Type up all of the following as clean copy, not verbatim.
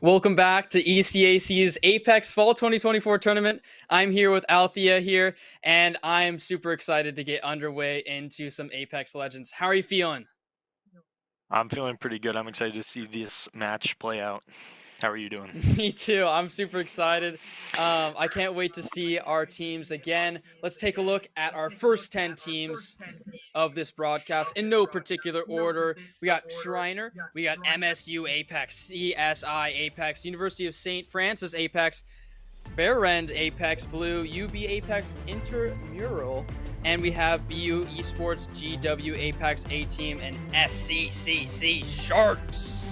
Welcome back to ECAC's Apex Fall 2024 tournament. I'm here with Althea here, and I'm super excited to get underway into some Apex Legends. How are you feeling? I'm feeling pretty good. I'm excited to see this match play out. How are you doing? Me too. I'm super excited. I can't wait to see our teams again. Let's take a look at our first 10 teams of this broadcast in no particular order. We got Shriner, we got MSU Apex, CSI Apex, University of St. Francis Apex, Fairend Apex Blue, UB Apex Intermural, and we have BU Esports, GW Apex A Team, and SCCC Sharks.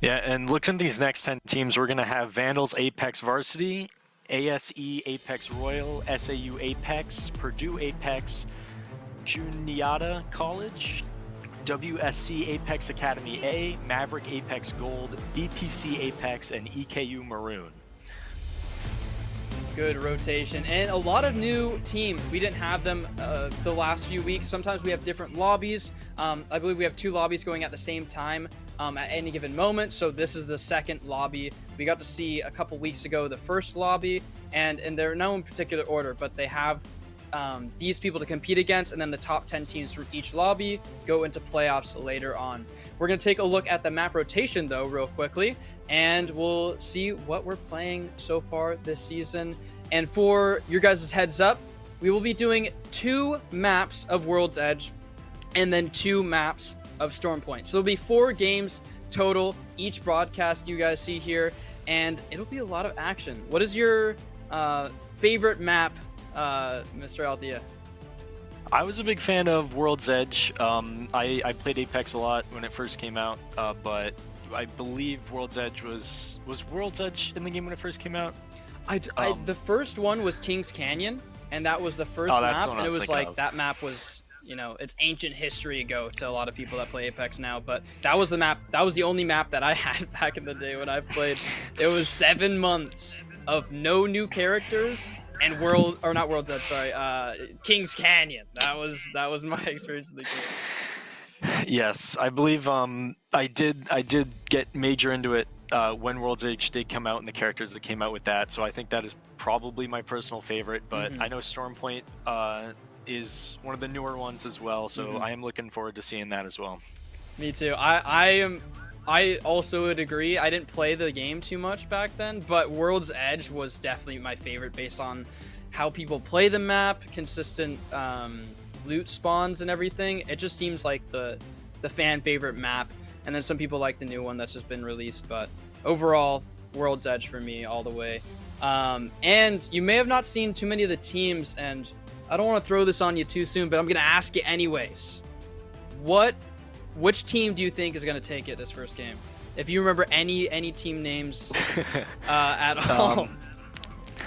Yeah, and looking at these next 10 teams, we're going to have Vandals Apex Varsity, ASE Apex Royal, SAU Apex, Purdue Apex, Juniata College, WSC Apex Academy A, Maverick Apex Gold, BPC Apex, and EKU Maroon. Good rotation and a lot of new teams. We didn't have them the last few weeks. Sometimes we have different lobbies. I believe we have two lobbies going at the same time at any given moment. So this is the second lobby. We got to see a couple weeks ago the first lobby, and they're no in particular order, but they have these people to compete against, and then the top 10 teams from each lobby go into playoffs later on. We're going to take a look at the map rotation, though, real quickly, and we'll see what we're playing so far this season. And for your guys' heads up, we will be doing 2 maps of World's Edge and then 2 maps of Stormpoint. So there'll be 4 games total, each broadcast you guys see here, and it'll be a lot of action. What is your favorite map, Mr. Althea? I was a big fan of World's Edge. I played Apex a lot when it first came out, but I believe World's Edge was World's Edge in the game when it first came out? The first one was Kings Canyon, and that was the first map, and it was like that map was, you know, it's ancient history ago to a lot of people that play Apex now, but that was the map, that was the only map that I had back in the day when I played. It was 7 months of no new characters and Kings Canyon. That was my experience in the game. Yes, I believe I did get major into it when World's Edge did come out and the characters that came out with that. So I think that is probably my personal favorite. But I know Stormpoint is one of the newer ones as well. So I am looking forward to seeing that as well. Me too. I also would agree. I didn't play the game too much back then, but World's Edge was definitely my favorite based on how people play the map, consistent loot spawns and everything. It just seems like the fan favorite map. And then some people like the new one that's just been released, but overall, World's Edge for me all the way. And you may have not seen too many of the teams, and I don't want to throw this on you too soon, but I'm going to ask you anyways. Which team do you think is going to take it this first game? If you remember any team names at all.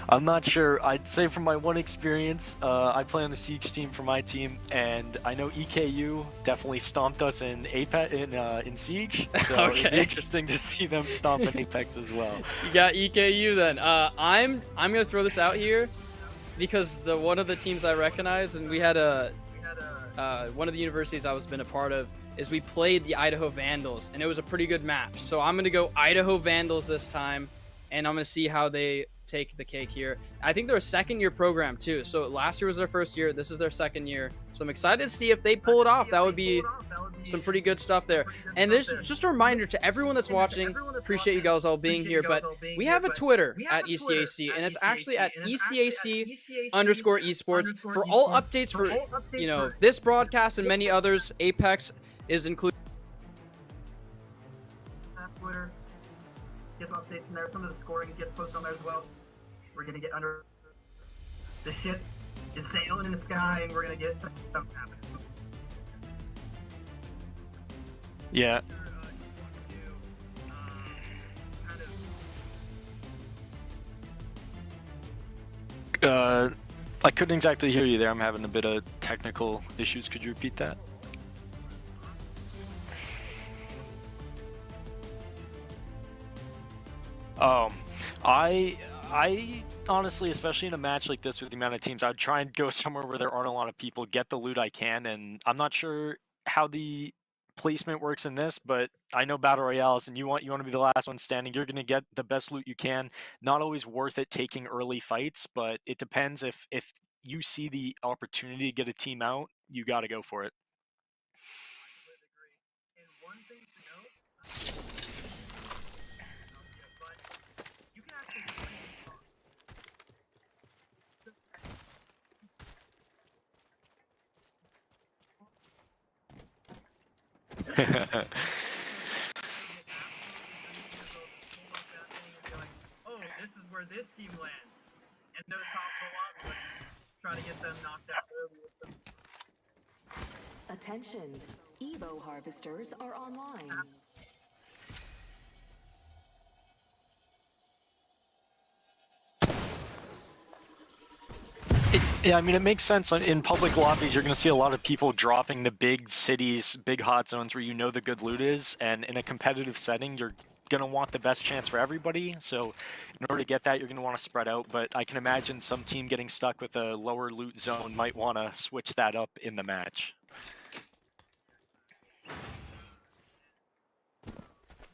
I'm not sure. I'd say from my one experience, I play on the Siege team for my team, and I know EKU definitely stomped us in Apex in Siege. So Okay. it'd be interesting to see them stomp in Apex as well. You got EKU then. I'm gonna throw this out here because one of the teams I recognize, and we had one of the universities I was been a part of, is we played the Idaho Vandals, and it was a pretty good match. So I'm gonna go Idaho Vandals this time, and I'm gonna see how they take the cake here. I think they're a second-year program too. So last year was their first year. This is their second year. So I'm excited to see if they pull it off. That would be some pretty good stuff there. And there's just a reminder to everyone that's watching. Appreciate you guys all being here. But we have a Twitter at ECAC, and it's actually at ECAC_esports for all updates for, you know, this broadcast and many others. Apex is included. Twitter gets updates from there. Some of the scoring gets posted on there as well. We're gonna get under the ship is sailing in the sky, and we're gonna get some stuff happening. Yeah. I couldn't exactly hear you there. I'm having a bit of technical issues. Could you repeat that? I honestly, especially in a match like this with the amount of teams, I'd try and go somewhere where there aren't a lot of people, get the loot I can, and I'm not sure how the placement works in this, but I know battle royales, and you want to be the last one standing. You're going to get the best loot you can. Not always worth it taking early fights, but it depends. If you see the opportunity to get a team out, you got to go for it. I would agree. And one thing to note, but you can actually oh, this is where this team lands, and no top for lobby, try to get them knocked out early with them. Attention, Evo harvesters are online. Yeah, I mean, it makes sense. In public lobbies, you're going to see a lot of people dropping the big cities, big hot zones where you know the good loot is, and in a competitive setting, you're going to want the best chance for everybody. So in order to get that, you're going to want to spread out, but I can imagine some team getting stuck with a lower loot zone might want to switch that up in the match.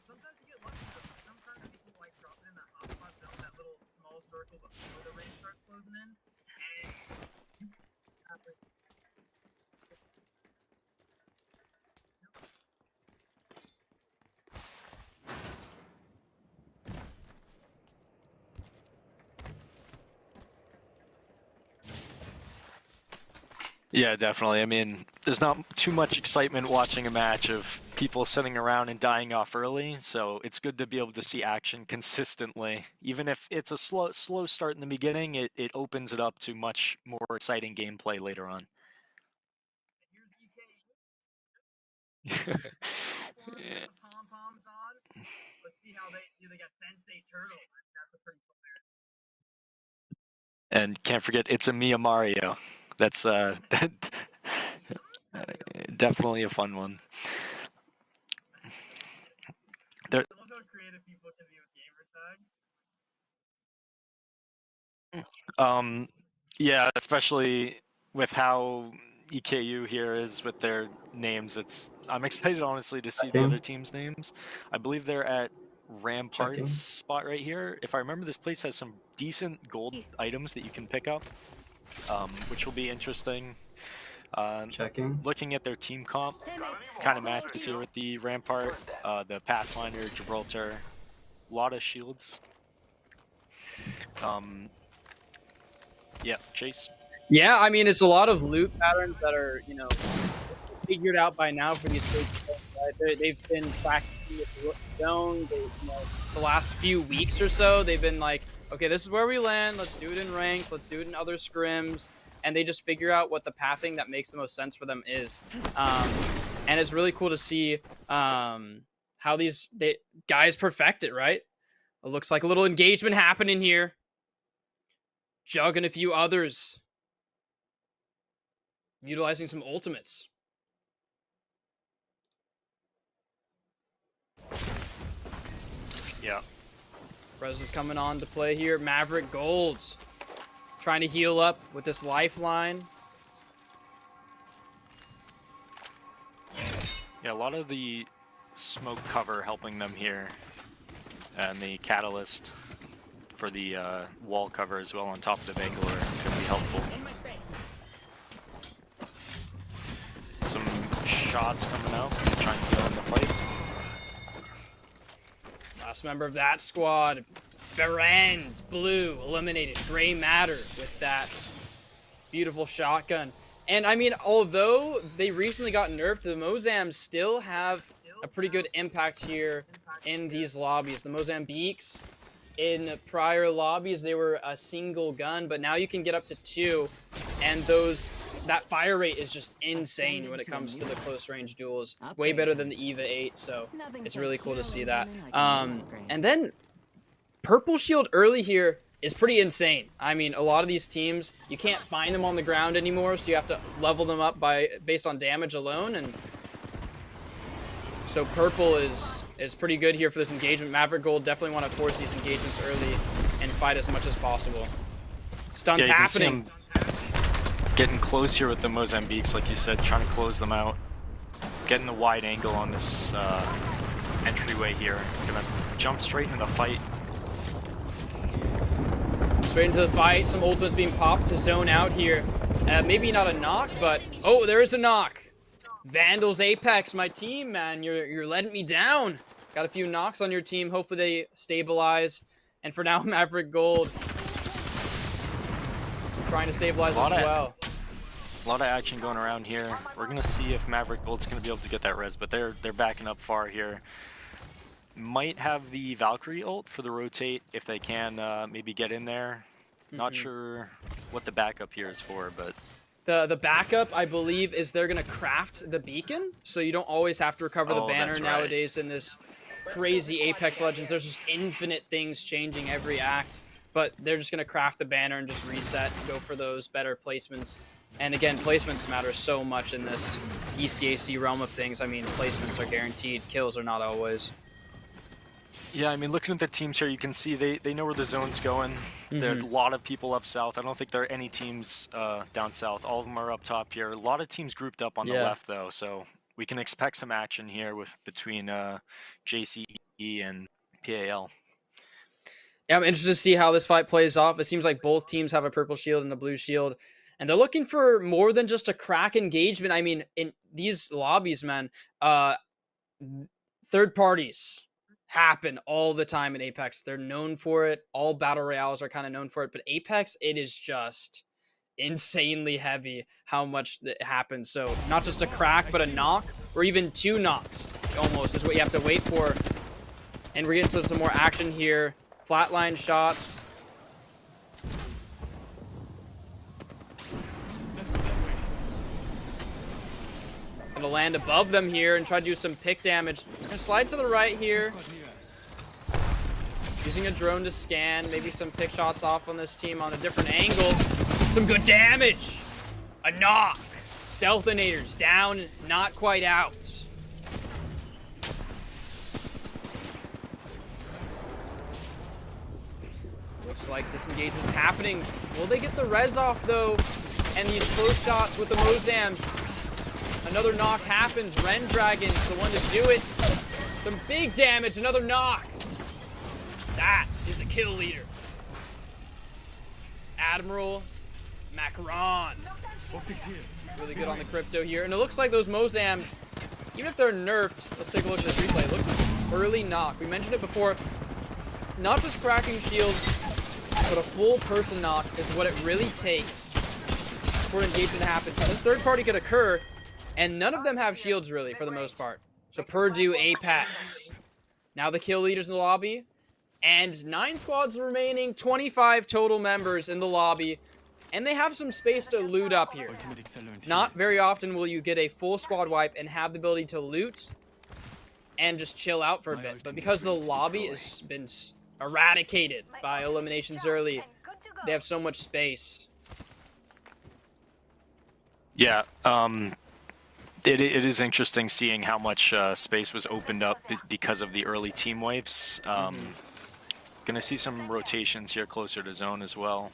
Sometimes you get lucky, though. Sometimes people like dropping in that hotspot zone, that little small circle before the rain starts closing in. Yeah, definitely. I mean, there's not too much excitement watching a match of people sitting around and dying off early, so it's good to be able to see action consistently. Even if it's a slow start in the beginning, it opens it up to much more exciting gameplay later on. Yeah. Pom-poms on. Let's see how they got Sensei Turtle. That's a pretty cool there. And can't forget, it's a Mia Mario. That's definitely a fun one. I love how creative people can be with gamer tags. Yeah, especially with how EKU here is with their names. I'm excited, honestly, to see the other team's names. I believe they're at Rampart's spot right here. If I remember, this place has some decent gold items that you can pick up, which will be interesting. Looking at their team comp, kind of matches here with the Rampart, the Pathfinder, Gibraltar, a lot of shields. Yeah, Chase. Yeah, I mean, it's a lot of loot patterns that are, you know, figured out by now for these big players, right? They've been practicing with the zone. The last few weeks or so, they've been like, okay, this is where we land. Let's do it in ranked. Let's do it in other scrims. And they just figure out what the pathing that makes the most sense for them is. And it's really cool to see how these guys perfect it, right? It looks like a little engagement happening here. Jug and a few others utilizing some ultimates. Yeah. Prez is coming on to play here. Maverick Golds trying to heal up with this lifeline. Yeah, a lot of the smoke cover helping them here. And the catalyst for the wall cover as well on top of the Bangalore can be helpful. Some shots coming out, trying to get on the fight. Last member of that squad, Berend, blue, eliminated. Gray Matter with that beautiful shotgun. And I mean, although they recently got nerfed, the Mozams still have a pretty good impact here in these lobbies. The Mozambiques, in prior lobbies, they were a single gun, but now you can get up to 2, and that fire rate is just insane when it comes to the close range duels. Way better than the EVA 8, so it's really cool to see that. And then Purple Shield early here is pretty insane. I mean, a lot of these teams, you can't find them on the ground anymore, so you have to level them up based on damage alone, and so Purple is pretty good here for this engagement. Maverick Gold definitely want to force these engagements early and fight as much as possible. Stunts happening. Getting close here with the Mozambiques, like you said, trying to close them out. getting the wide angle on this entryway here. Gonna jump straight into the fight. Straight into the fight. Some ultimates being popped to zone out here. Maybe not a knock, but oh, there is a knock. Vandals Apex, my team, man, you're letting me down. Got a few knocks on your team. Hopefully they stabilize. And for now, Maverick Gold trying to stabilize as well. A lot of action going around here. We're gonna see if Maverick Gold's gonna be able to get that res, but they're backing up far here. Might have the Valkyrie ult for the rotate if they can maybe get in there. Not sure what the backup here is for, but the backup, I believe, is they're gonna craft the beacon, so you don't always have to recover the banner nowadays in this crazy Apex Legends. There's just infinite things changing every act, but they're just gonna craft the banner and just reset and go for those better placements. And again, placements matter so much in this ECAC realm of things. I mean, placements are guaranteed, kills are not always. yeah, I mean, looking at the teams here, you can see they know where the zone's going. There's a lot of people up south. I don't think there are any teams down south. All of them are up top here. A lot of teams grouped up on the left, though, so we can expect some action here between JCE and PAL. Yeah, I'm interested to see how this fight plays off. It seems like both teams have a purple shield and a blue shield, and they're looking for more than just a crack engagement. I mean, in these lobbies, man, third parties happen all the time in Apex. They're known for it. All battle royales are kind of known for it, but Apex, it is just insanely heavy how much that happens. So not just a crack, but a knock, or even two knocks almost is what you have to wait for. And we're getting some more action here. Flatline shots. Gonna land above them here and try to do some pick damage. Gonna slide to the right here. Using a drone to scan, maybe some pick shots off on this team on a different angle. Some good damage. A knock. Stealthinators down, not quite out. Looks like this engagement's happening. Will they get the res off though? And these close shots with the Mozams. Another knock happens. Ren Dragon's the one to do it. Some big damage, another knock. That is a kill leader. Admiral Macaron. Really good on the crypto here. And it looks like those Mozams, even if they're nerfed, let's take a look at this replay. Look at this early knock. We mentioned it before. Not just cracking shields, but a full person knock is what it really takes for an engagement to happen. This third party could occur, and none of them have shields really for the most part. So Purdue, Apex. Now the kill leaders in the lobby. And 9 squads remaining, 25 total members in the lobby. And they have some space to loot up here. Not very often will you get a full squad wipe and have the ability to loot and just chill out for a bit. But because the lobby has been eradicated by eliminations early, they have so much space. Yeah, it is interesting seeing how much space was opened up because of the early team wipes. Gonna see some rotations here closer to zone as well.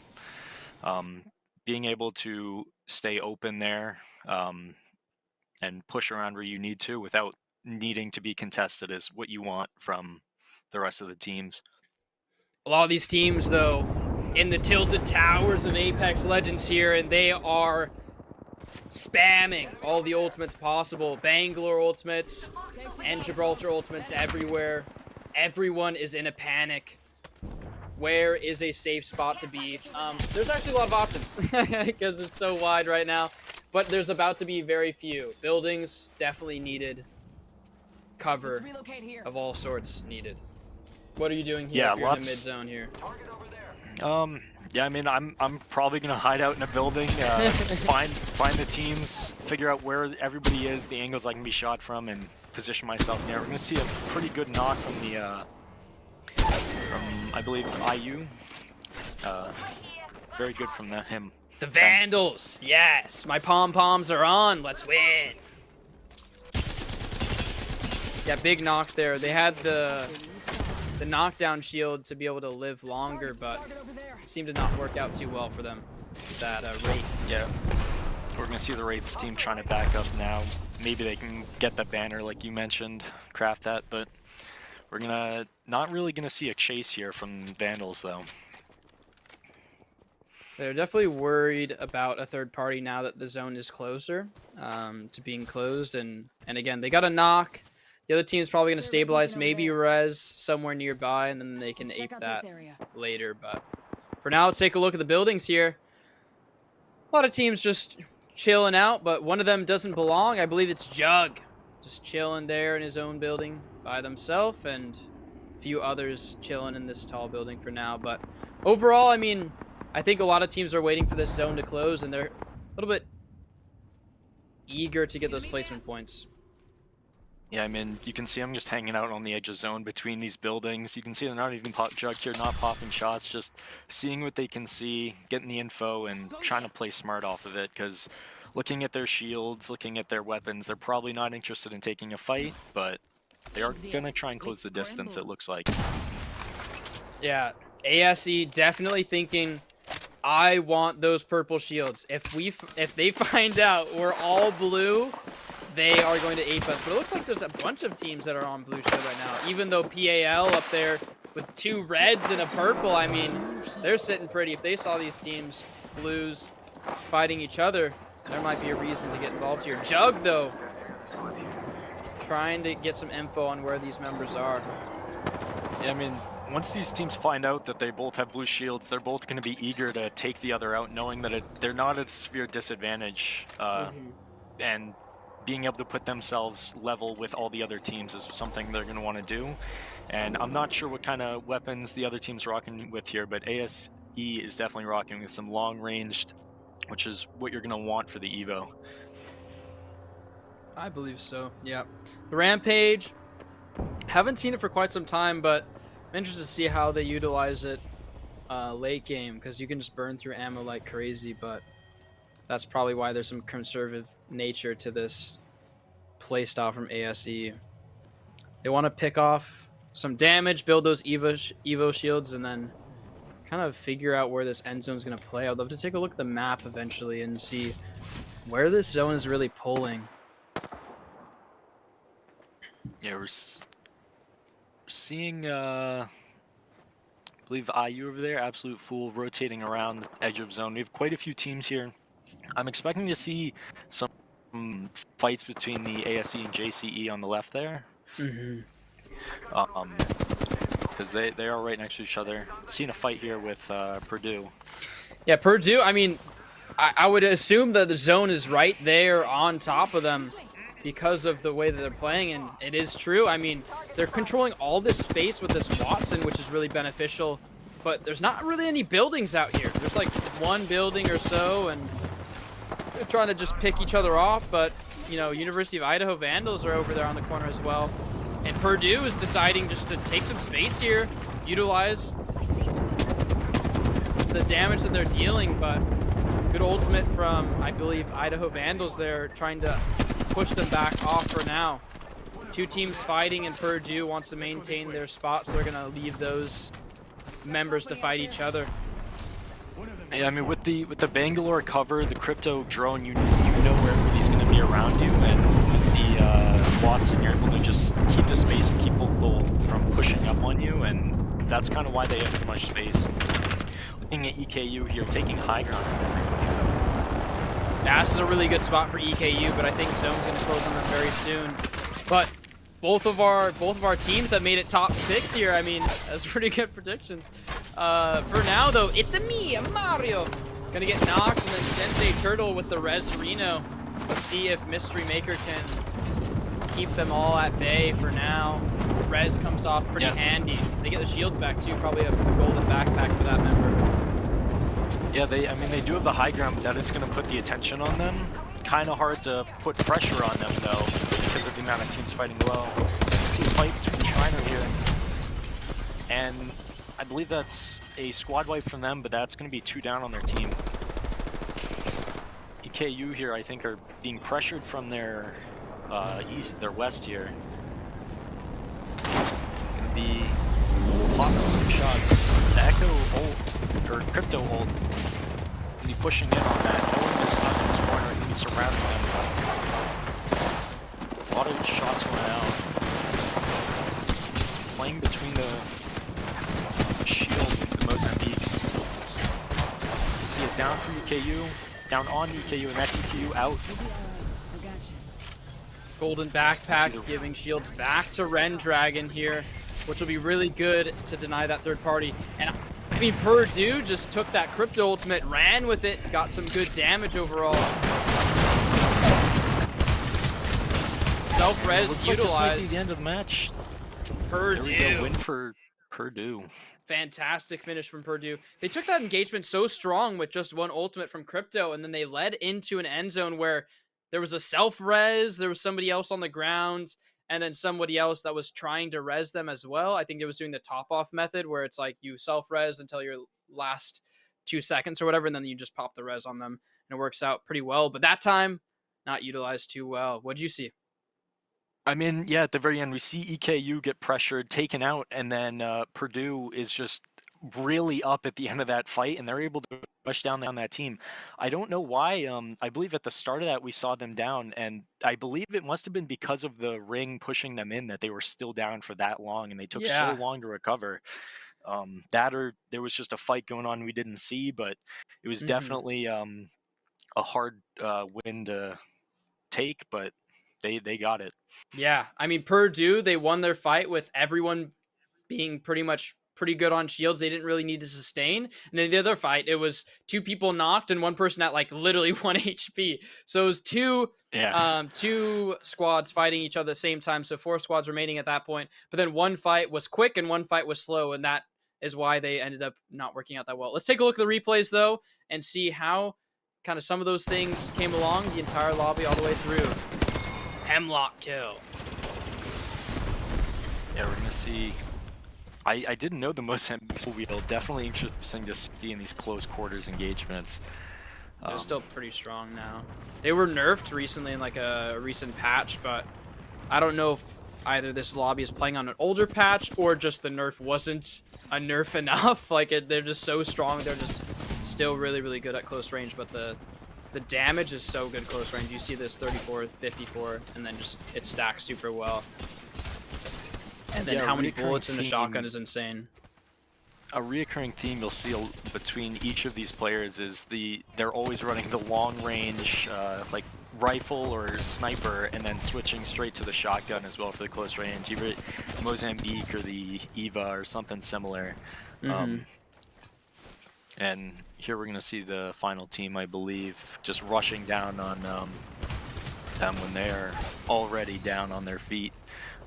Being able to stay open there and push around where you need to without needing to be contested is what you want from the rest of the teams. A lot of these teams, though, in the tilted towers of Apex Legends here, and they are spamming all the ultimates possible. Bangalore ultimates and Gibraltar ultimates everywhere. Everyone is in a panic. Where is a safe spot to be? There's actually a lot of options because it's so wide right now, but there's about to be very few. Buildings definitely needed. Cover of all sorts needed. What are you doing here if you're in the mid zone here? Yeah, I mean, I'm probably gonna hide out in a building, find the teams, figure out where everybody is, the angles I can be shot from, and position myself there. We're gonna see a pretty good knock from the I believe IU. Very good from him. The Vandals, yes, my pom-poms are on. Let's win. Yeah, big knock there. They had the knockdown shield to be able to live longer, but it seemed to not work out too well for them. That Wraith. Yeah, we're gonna see the Wraiths team trying to back up now. maybe they can get the banner like you mentioned, craft that, but we're not really gonna see a chase here from Vandals though. They're definitely worried about a third party now that the zone is closer to being closed. And again, they got a knock. The other team's probably going to stabilize, maybe res somewhere nearby, and then they can ape that later. But for now, let's take a look at the buildings here. A lot of teams just chilling out, but one of them doesn't belong. I believe it's Jug. Just chilling there in his own building by themselves, and a few others chilling in this tall building for now. But overall, I mean, I think a lot of teams are waiting for this zone to close, and they're a little bit eager to get those placement points. Yeah, I mean, you can see I'm just hanging out on the edge of zone between these buildings. You can see they're not even Jug here, not popping shots, just seeing what they can see, getting the info, and trying to play smart off of it, because looking at their shields, looking at their weapons, they're probably not interested in taking a fight, but they are going to try and close the distance, it looks like. Yeah, ASE definitely thinking, I want those purple shields. If they find out we're all blue, they are going to ape us. But it looks like there's a bunch of teams that are on blue shield right now. Even though PAL up there with 2 reds and a purple, I mean, they're sitting pretty. If they saw these teams, blues, fighting each other, there might be a reason to get involved here. Jug, though, trying to get some info on where these members are. Yeah, I mean, once these teams find out that they both have blue shields, they're both going to be eager to take the other out, knowing that they're not at a severe disadvantage. And being able to put themselves level with all the other teams is something they're going to want to do. And I'm not sure what kind of weapons the other team's rocking with here, but ASE is definitely rocking with some long-ranged, which is what you're going to want for the Evo. I believe so, yeah. The Rampage, haven't seen it for quite some time, but I'm interested to see how they utilize it late game, because you can just burn through ammo like crazy, but that's probably why there's some conservative nature to this playstyle from ASE. They want to pick off some damage, build those Evo shields, and then kind of figure out where this end zone is going to play. I'd love to take a look at the map eventually and see where this zone is really pulling. Yeah, we're seeing, I believe IU over there, Absolute Fool, rotating around the edge of zone. We have quite a few teams here. I'm expecting to see some fights between the ASE and JCE on the left there. Because they are right next to each other. Seeing a fight here with Purdue. Yeah, Purdue, I mean, I would assume that the zone is right there on top of them because of the way that they're playing, and it is true. I mean, they're controlling all this space with this Wattson, which is really beneficial, but there's not really any buildings out here. There's like 1 building or so, and they're trying to just pick each other off, but, you know, University of Idaho Vandals are over there on the corner as well. And Purdue is deciding just to take some space here, utilize the damage that they're dealing, but good ultimate from, I believe, Idaho Vandals there, trying to push them back off for now. 2 teams fighting, and Purdue wants to maintain their spots. They're going to leave those members to fight each other. Yeah, I mean, with the Bangalore cover, the crypto drone, you know where everybody's going to be around you, and with the Wattson, you're able to just keep the space and keep people from pushing up on you, and that's kind of why they have as much space. Looking at EKU here, taking high ground. Yeah, this is a really good spot for EKU, but I think zone's going to close on them very soon. But both of our teams have made it top 6 here. I mean, that's pretty good predictions. For now, though, it's a Mario. Gonna get knocked, and then Sensei Turtle with the Res Reno. Let's see if Mystery Maker can keep them all at bay for now. Res comes off pretty handy. They get the shields back too, probably a golden backpack for that member. Yeah, I mean, they do have the high ground, but that is going to put the attention on them. Kind of hard to put pressure on them, though, because of the amount of teams fighting well. You see a fight between Shriner here, and I believe that's a squad wipe from them, but that's going to be 2 down on their team. EKU here, I think, are being pressured from their west here. Going to be popping some shots. The Echo ult, or Crypto ult, be pushing in on that. No one knows Sun in this corner. He's surrounding them. lot of shots went out. Playing between the shield, the Mozambiques. See it down for EKU, down on EKU, and that's EKU out. Golden backpack giving shields back to Ren Dragon here, which will be really good to deny that third party. And I mean, Purdue just took that crypto ultimate, ran with it, got some good damage overall. Self-res Looks like this might be utilized. the end of the match. Purdue. There we go, win for Purdue. Fantastic finish from Purdue. They took that engagement so strong with just one ultimate from crypto, and then they led into an end zone where there was a self-res, there was somebody else on the ground, and then somebody else that was trying to res them as well. I think it was doing the top-off method where it's like you self-res until your last 2 seconds or whatever, and then you just pop the res on them, and it works out pretty well. But that time, not utilized too well. What'd you see? I mean, yeah, at the very end, we see EKU get pressured, taken out, and then Purdue is just really up at the end of that fight, and they're able to rush down on that team. I don't know why. I believe at the start of that, we saw them down, and I believe it must have been because of the ring pushing them in that they were still down for that long, and they took so long to recover. That or there was just a fight going on we didn't see, but it was definitely a hard win to take, but they got it. Yeah, I mean, Purdue, they won their fight with everyone being pretty good on shields. They didn't really need to sustain. And then the other fight, it was 2 people knocked and one person at like literally 1 HP. So it was two squads fighting each other at the same time. So 4 squads remaining at that point. But then one fight was quick and one fight was slow, and that is why they ended up not working out that well. Let's take a look at the replays though and see how kind of some of those things came along the entire lobby all the way through. Hemlock kill. Yeah, we're gonna see. I didn't know the Mozambique wheel. Definitely interesting to see in these close quarters engagements. They're still pretty strong now. They were nerfed recently in like a recent patch, but I don't know if either this lobby is playing on an older patch or just the nerf wasn't a nerf enough. Like they're just so strong. They're just still really, really good at close range, but the damage is so good close range. You see this 34, 54, and then just it stacks super well. And then how many bullets in the shotgun is insane. A reoccurring theme you'll see between each of these players is they're always running the long range like rifle or sniper, and then switching straight to the shotgun as well for the close range. Either Mozambique or the EVA or something similar. And here we're gonna see the final team, I believe, just rushing down on them when they're already down on their feet.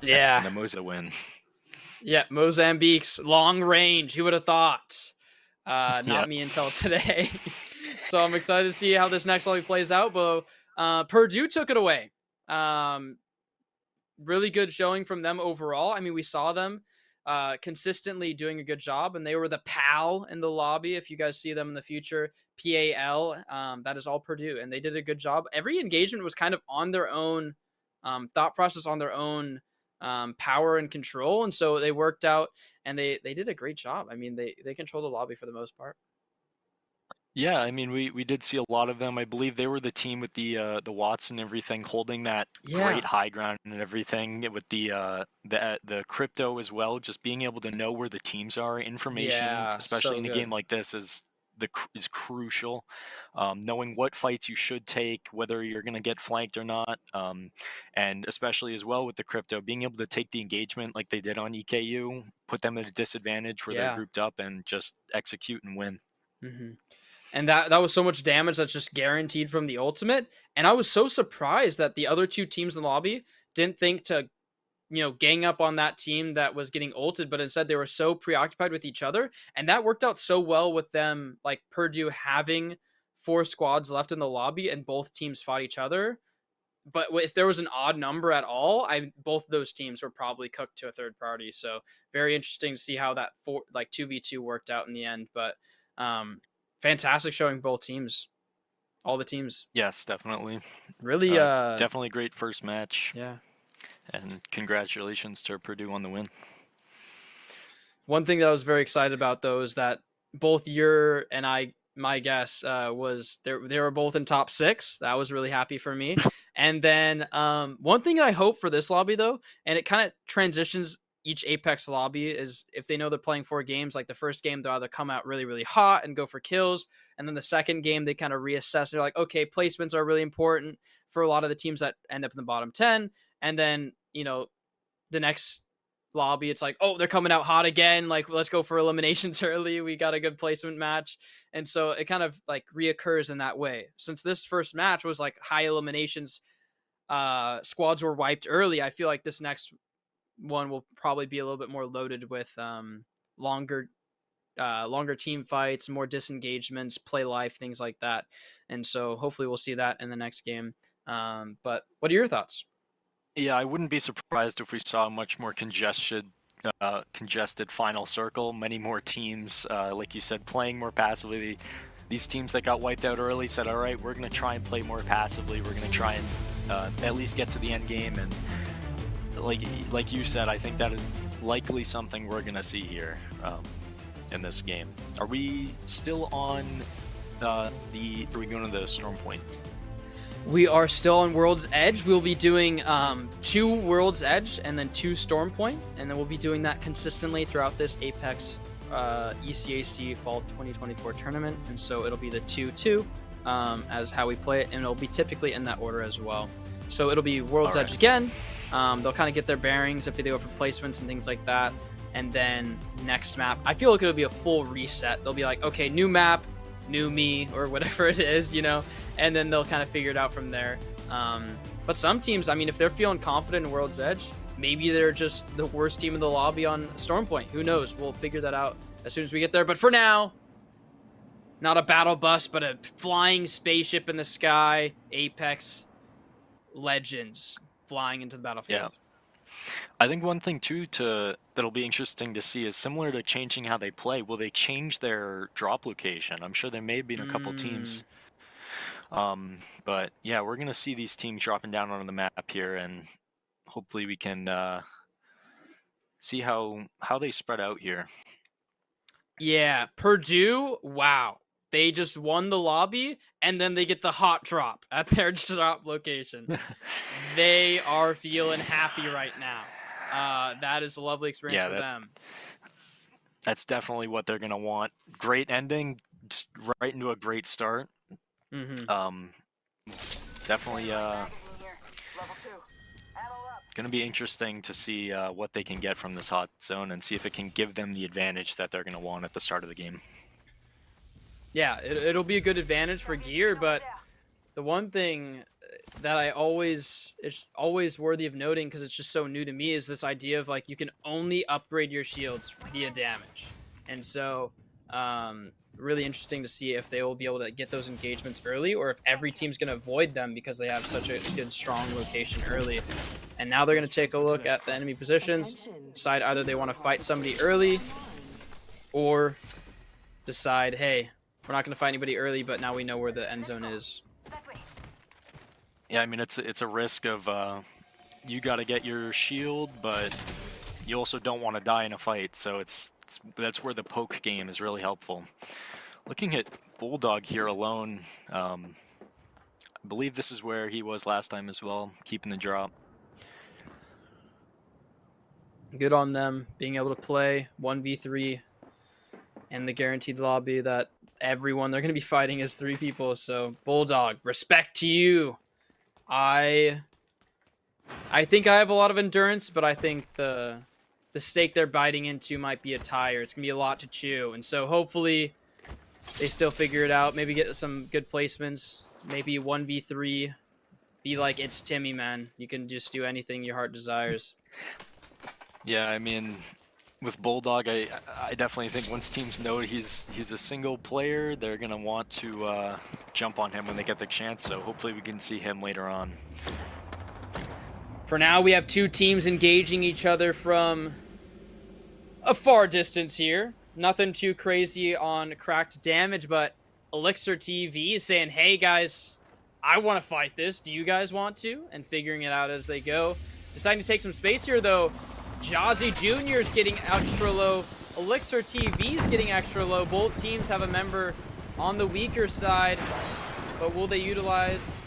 Yeah. And the Moza win. Yeah, Mozambique's long range. Who would have thought? Not me until today. So I'm excited to see how this next lobby plays out. But Purdue took it away. Really good showing from them overall. I mean, we saw them consistently doing a good job, and they were the PAL in the lobby. If you guys see them in the future, PAL, that is all Purdue, and they did a good job. Every engagement was kind of on their own thought process, on their own power and control, and so they worked out, and they did a great job. I mean, they control the lobby for the most part. Yeah, I mean, we did see a lot of them. I believe they were the team with the Watts and everything, holding that great high ground and everything with the crypto as well. Just being able to know where the teams are, information, especially in a game like this, is crucial. Knowing what fights you should take, whether you're going to get flanked or not, and especially as well with the crypto, being able to take the engagement like they did on EKU, put them at a disadvantage where they're grouped up, and just execute and win. And that was so much damage that's just guaranteed from the ultimate. And I was so surprised that the other 2 teams in the lobby didn't think to, gang up on that team that was getting ulted, but instead they were so preoccupied with each other. And that worked out so well with them, like Purdue having 4 squads left in the lobby and both teams fought each other. But if there was an odd number at all, both of those teams were probably cooked to a third party. So very interesting to see how that 2v2 worked out in the end. But fantastic showing both teams, all the teams. Yes, definitely. Really, definitely a great first match. Yeah. And congratulations to Purdue on the win. One thing that I was very excited about, though, is that both Yer and I my guess was they were both in top 6. That was really happy for me. And then one thing I hope for this lobby though, and it kind of transitions each Apex lobby, is if they know they're playing 4 games, like the first game they'll either come out really, really hot and go for kills, and then the second game they kind of reassess. They're like, okay, placements are really important for a lot of the teams that end up in the bottom 10. And then, you know, the next lobby, it's like, oh, they're coming out hot again, like let's go for eliminations early, we got a good placement match. And so it kind of like reoccurs in that way. Since this first match was like high eliminations, squads were wiped early, I feel like this next one will probably be a little bit more loaded with longer team fights, more disengagements, play life, things like that. And so hopefully we'll see that in the next game. But what are your thoughts? Yeah, I wouldn't be surprised if we saw a much more congested final circle. Many more teams, like you said, playing more passively. These teams that got wiped out early said, all right, we're going to try and play more passively. We're going to try and at least get to the end game. And like you said, I think that is likely something we're going to see here in this game. Are we still on are we going to the Storm Point? We are still on World's Edge. We'll be doing 2 World's Edge and then 2 Storm Point, and then we'll be doing that consistently throughout this Apex ECAC Fall 2024 tournament. And so it'll be the 2-2 as how we play it, and it'll be typically in that order as well. So it'll be World's Edge again. They'll kind of get their bearings if they go for placements and things like that. And then next map, I feel like it'll be a full reset. They'll be like, okay, new map, new me, or whatever it is, you know, and then they'll kind of figure it out from there. But some teams, I mean, if they're feeling confident in World's Edge, maybe they're just the worst team in the lobby on Storm Point. Who knows? We'll figure that out as soon as we get there. But for now, not a battle bus, but a flying spaceship in the sky. Apex Legends flying into the battlefield. Yeah. I think one thing too that'll be interesting to see is similar to changing how they play. Will they change their drop location? I'm sure there may have been a couple teams. But yeah, we're gonna see these teams dropping down onto the map here, and hopefully we can see how they spread out here. Yeah, Purdue, wow. They just won the lobby, and then they get the hot drop at their drop location. They are feeling happy right now. That is a lovely experience for them. That's definitely what they're going to want. Great ending, just right into a great start. Mm-hmm. Definitely going to be interesting to see what they can get from this hot zone and see if it can give them the advantage that they're going to want at the start of the game. Yeah, it'll be a good advantage for Gear, but the one thing that it's always worthy of noting, because it's just so new to me, is this idea of like you can only upgrade your shields via damage. And so really interesting to see if they will be able to get those engagements early, or if every team's going to avoid them because they have such a good strong location early. And now they're going to take a look at the enemy positions, decide either they want to fight somebody early, or decide, hey, we're not going to fight anybody early, but now we know where the end zone is. Yeah, I mean, it's a risk of you got to get your shield, but you also don't want to die in a fight. So that's where the poke game is really helpful. Looking at Bulldog here alone, I believe this is where he was last time as well, keeping the drop. Good on them being able to play 1v3 in the guaranteed lobby that everyone they're going to be fighting is 3 people. So Bulldog, respect to you. I think I have a lot of endurance, but I think the stake they're biting into might be a tire. It's going to be a lot to chew. And so hopefully they still figure it out. Maybe get some good placements. Maybe 1v3. Be like, it's Timmy, man. You can just do anything your heart desires. Yeah, I mean, with Bulldog, I definitely think once teams know he's a single player, they're going to want to jump on him when they get the chance. So hopefully we can see him later on. For now, we have 2 teams engaging each other from a far distance here. Nothing too crazy on cracked damage, but Elixir TV is saying, hey guys, I want to fight this. Do you guys want to? And figuring it out as they go. Deciding to take some space here, though. Jazzy Jr. is getting extra low. Elixir TV is getting extra low. Both teams have a member on the weaker side, but will they utilize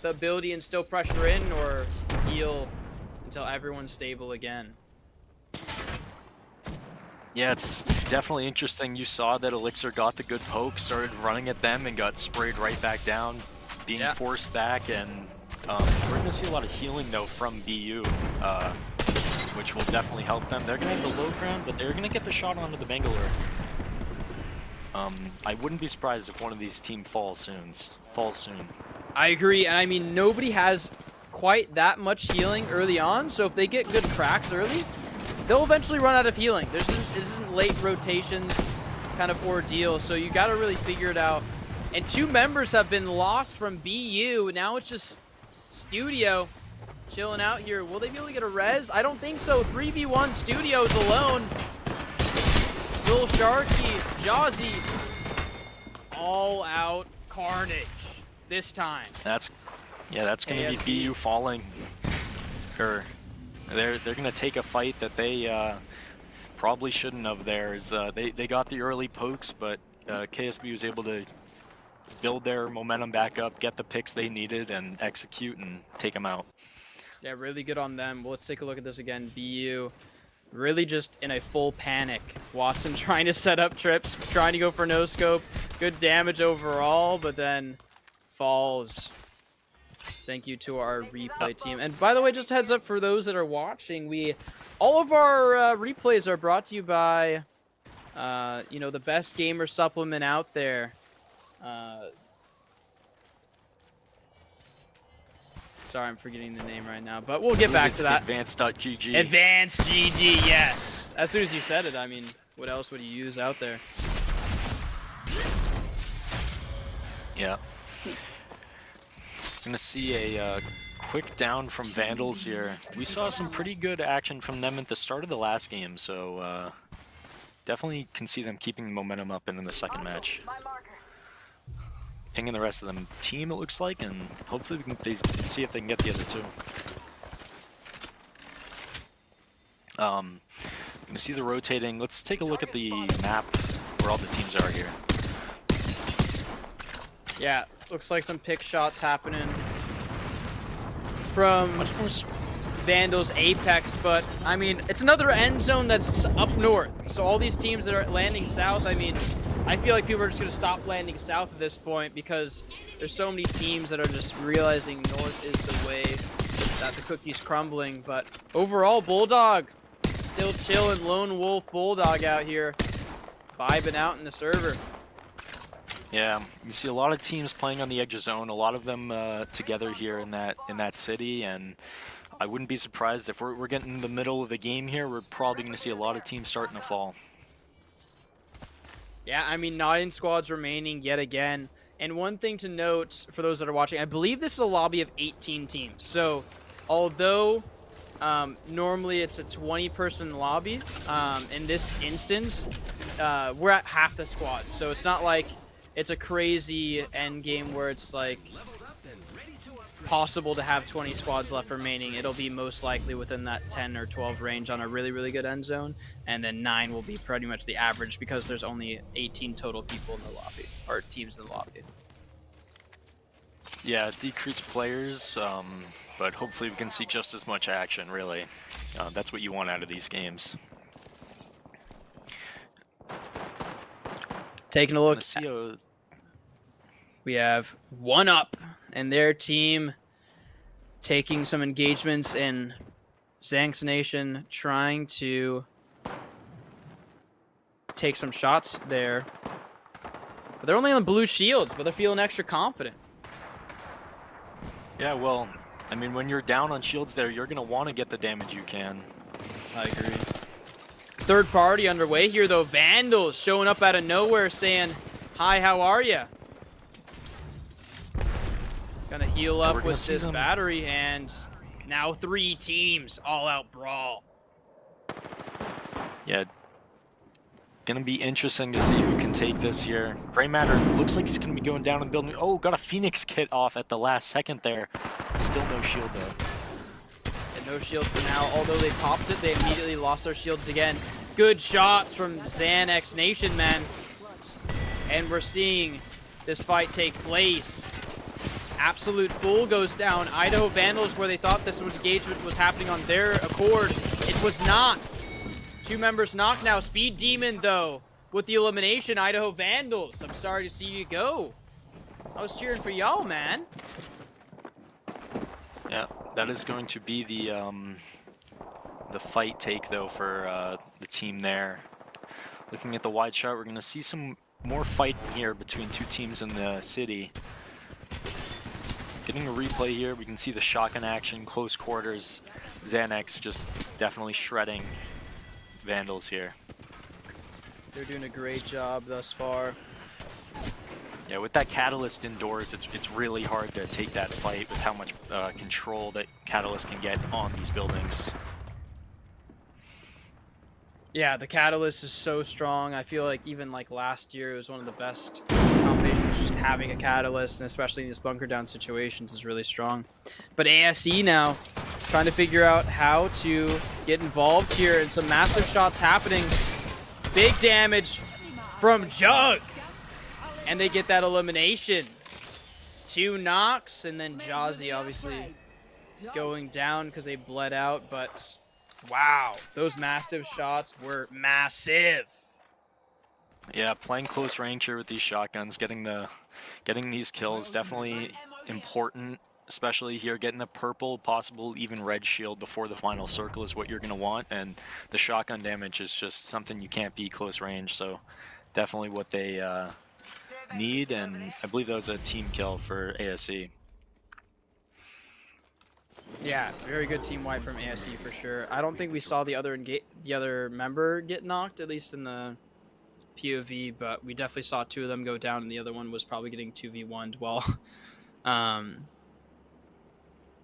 the ability and still pressure in, or heal until everyone's stable again? Yeah, it's definitely interesting. You saw that Elixir got the good poke, started running at them, and got sprayed right back down, being forced back. And we're going to see a lot of healing, though, from BU, which will definitely help them. They're going to have the low ground, but they're going to get the shot onto the Bangalore. I wouldn't be surprised if one of these teams falls soon. I agree, and I mean, nobody has quite that much healing early on, so if they get good cracks early, they'll eventually run out of healing. This isn't late rotations kind of ordeal, so you got to really figure it out. And 2 members have been lost from BU. Now it's just Studio chilling out here. Will they be able to get a res? I don't think so. 3v1 Studios alone. Lil Sharky, Jazzy, all out carnage this time. That's going to be BU falling. Sure. They're going to take a fight that they probably shouldn't have. They got the early pokes, but KSB was able to build their momentum back up, get the picks they needed, and execute and take them out. Yeah, really good on them. Well, let's take a look at this again. BU really just in a full panic. Watson trying to set up trips, trying to go for no scope. Good damage overall, but then falls. Thank you to our replay team. And by the way, just a heads up for those that are watching, all of our replays are brought to you by, the best gamer supplement out there. Sorry, I'm forgetting the name right now, but we'll get back to that. Advanced.gg. Advanced.gg, yes. As soon as you said it, I mean, what else would you use out there? Yeah. Gonna see a quick down from Vandals here. We saw some pretty good action from them at the start of the last game, so definitely can see them keeping momentum up in the second match. Pinging the rest of the team, it looks like, and hopefully we can see if they can get the other 2. Gonna see the rotating. Let's take a look at the map where all the teams are here. Yeah, looks like some pick shots happening from Much more Vandals Apex, but I mean, it's another end zone that's up north. So all these teams that are landing south, I mean, I feel like people are just going to stop landing south at this point because there's so many teams that are just realizing north is the way that the cookie's crumbling. But overall, Bulldog still chilling. Lone Wolf Bulldog out here vibing out in the server. Yeah, you see a lot of teams playing on the edge of zone, a lot of them together here in that city, and I wouldn't be surprised if we're getting in the middle of the game here. We're probably going to see a lot of teams starting to fall. Yeah, I mean, 9 squads remaining yet again. And one thing to note for those that are watching, I believe this is a lobby of 18 teams. So although normally it's a 20-person lobby, in this instance, we're at half the squad. So it's not like it's a crazy end game where it's like possible to have 20 squads left remaining. It'll be most likely within that 10 or 12 range on a really, really good end zone, and then 9 will be pretty much the average because there's only 18 total people in the lobby, or teams in the lobby. Yeah, decreased players, but hopefully we can see just as much action, really. That's what you want out of these games. Taking a look, we have 1UP and their team taking some engagements in Zanks Nation, trying to take some shots there. But they're only on blue shields, but they're feeling extra confident. Yeah, well, I mean, when you're down on shields there, you're going to want to get the damage you can. I agree. Third party underway here, though. Vandals showing up out of nowhere saying, "Hi, how are ya?" Gonna heal up with this battery, and now 3 teams, all-out brawl. Yeah, gonna be interesting to see who can take this here. Grey Matter looks like he's gonna be going down and building. Oh, got a Phoenix kit off at the last second there. Still no shield though. And no shield for now. Although they popped it, they immediately lost their shields again. Good shots from Xanax Nation, man. And we're seeing this fight take place. Absolute Fool goes down. Idaho Vandals, where they thought this engagement was happening on their accord, it was not. 2 members knocked now. Speed Demon, though, with the elimination. Idaho Vandals, I'm sorry to see you go. I was cheering for y'all, man. Yeah, that is going to be the fight take, though, for the team there. Looking at the wide shot, we're going to see some more fight here between 2 teams in the city. Getting a replay here, we can see the shotgun action, close quarters. Xanax just definitely shredding Vandals here. They're doing a great job thus far. Yeah, with that Catalyst indoors, it's really hard to take that fight with how much control that Catalyst can get on these buildings. Yeah, the Catalyst is so strong. I feel like even like last year, it was one of the best combinations. Just having a Catalyst, and especially in these bunker down situations, is really strong. But ASE now trying to figure out how to get involved here, and some massive shots happening. Big damage from Jug, and they get that elimination. 2 knocks, and then Jazzy obviously going down because they bled out, but wow, those massive shots were massive. Yeah, playing close range here with these shotguns, getting these kills, definitely important, especially here, getting the purple, possible even red shield before the final circle is what you're going to want, and the shotgun damage is just something you can't beat close range, so definitely what they need, and I believe that was a team kill for ASE. Yeah, very good team wipe from ASE for sure. I don't think we saw the other member get knocked, at least in the POV, but we definitely saw 2 of them go down, and the other one was probably getting 2v1'd while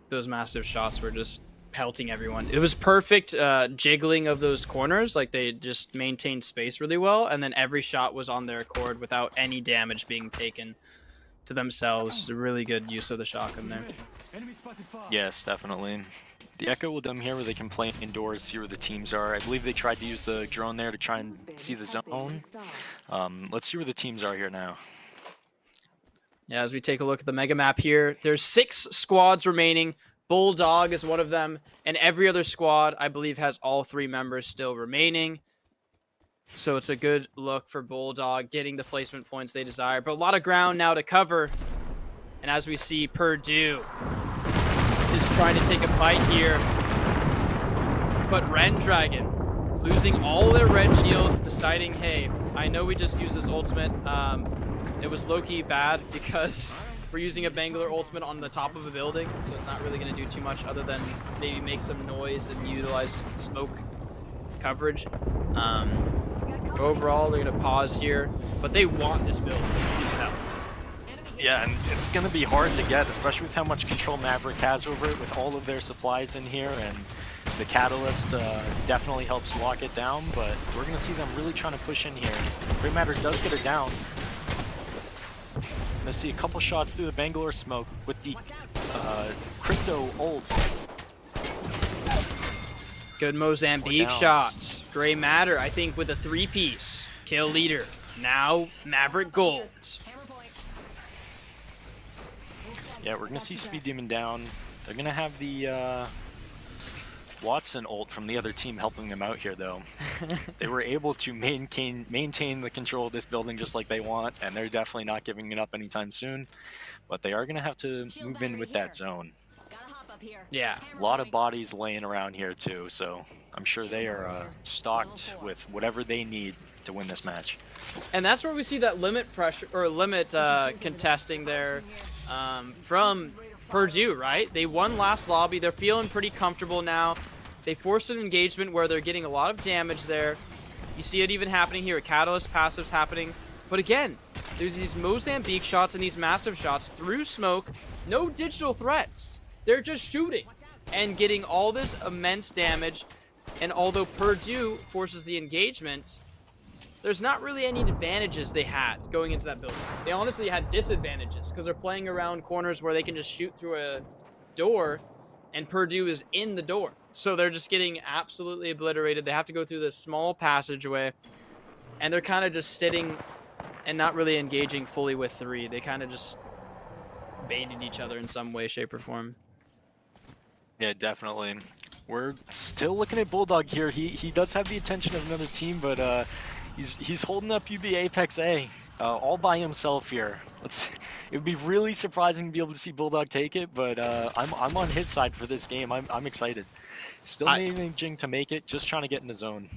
those massive shots were just pelting everyone. It was perfect jiggling of those corners, like they just maintained space really well, and then every shot was on their accord without any damage being taken to themselves. A really good use of the shotgun there. Yes, definitely. The Echo will come here where they can play indoors, see where the teams are. I believe they tried to use the drone there to try and see the zone. Let's see where the teams are here now. Yeah, as we take a look at the mega map here, there's 6 squads remaining. Bulldog is one of them, and every other squad, I believe, has all 3 members still remaining. So it's a good look for Bulldog, getting the placement points they desire. But a lot of ground now to cover. And as we see, Purdue is trying to take a fight here. But Rendragon, losing all their red shield, deciding, hey, I know we just used this ultimate. It was low-key bad because we're using a Bangalore ultimate on the top of a building, so it's not really going to do too much other than maybe make some noise and utilize smoke coverage. Overall, they're going to pause here, but they want this build. You can tell. Yeah, and it's going to be hard to get, especially with how much control Maverick has over it with all of their supplies in here, and the Catalyst definitely helps lock it down, but we're going to see them really trying to push in here. Grey Matter does get it down. Going to see a couple shots through the Bangalore smoke with the Crypto ult. Good Mozambique shots. Grey Matter, I think, with a 3-piece. Kill leader. Now Maverick Gold. Yeah, we're going to see Speed Demon down. They're going to have the Watson ult from the other team helping them out here, though. They were able to maintain the control of this building just like they want, and they're definitely not giving it up anytime soon. But they are going to have to move in with that zone. Yeah. A lot of bodies laying around here, too, so I'm sure they are stocked with whatever they need to win this match. And that's where we see that limit pressure, or limit contesting there from Purdue, right? They won last lobby. They're feeling pretty comfortable now. They forced an engagement where they're getting a lot of damage there. You see it even happening here. Catalyst passives happening. But again, there's these Mozambique shots and these massive shots through smoke. No digital threats. They're just shooting and getting all this immense damage. And although Purdue forces the engagement, there's not really any advantages they had going into that building. They honestly had disadvantages because they're playing around corners where they can just shoot through a door, and Purdue is in the door. So they're just getting absolutely obliterated. They have to go through this small passageway, and they're kind of just sitting and not really engaging fully with 3. They kind of just baited each other in some way, shape, or form. Yeah, definitely. We're still looking at Bulldog here. He does have the attention of another team, but he's holding up UB Apex A all by himself here. It would be really surprising to be able to see Bulldog take it, but I'm on his side for this game. I'm excited. Still managing to make it, just trying to get in the zone.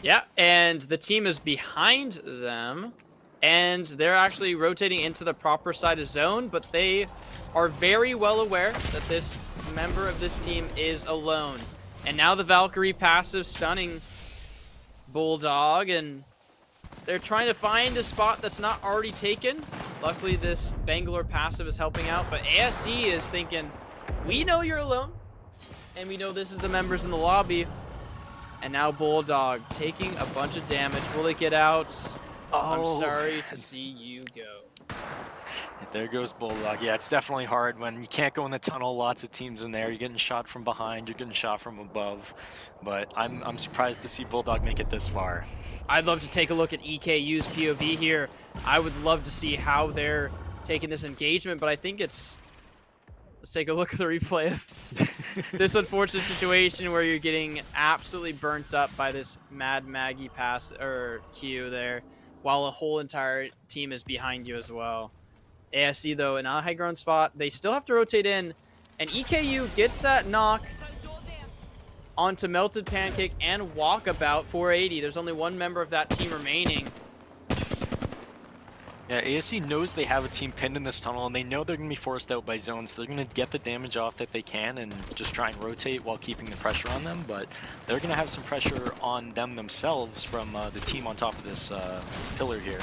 Yeah, and the team is behind them, and they're actually rotating into the proper side of zone, but they are very well aware that this member of this team is alone. And now the Valkyrie passive stunning Bulldog, and they're trying to find a spot that's not already taken. Luckily, this Bangalore passive is helping out, but ASE is thinking, we know you're alone, and we know this is the members in the lobby. And now Bulldog taking a bunch of damage. Will it get out? I'm sorry to see you go. There goes Bulldog. Yeah, it's definitely hard when you can't go in the tunnel. Lots of teams in there. You're getting shot from behind. You're getting shot from above. But I'm surprised to see Bulldog make it this far. I'd love to take a look at EKU's POV here. I would love to see how they're taking this engagement, but I think it's... Let's take a look at the replay of this unfortunate situation where you're getting absolutely burnt up by this Mad Maggie pass or Q there, while a whole entire team is behind you as well. ASE though in a high ground spot, they still have to rotate in, and EKU gets that knock onto Melted Pancake and Walkabout 480. There's only one member of that team remaining. Yeah, ASE knows they have a team pinned in this tunnel, and they know they're going to be forced out by zones, so they're going to get the damage off that they can and just try and rotate while keeping the pressure on them, but they're going to have some pressure on them themselves from the team on top of this pillar here.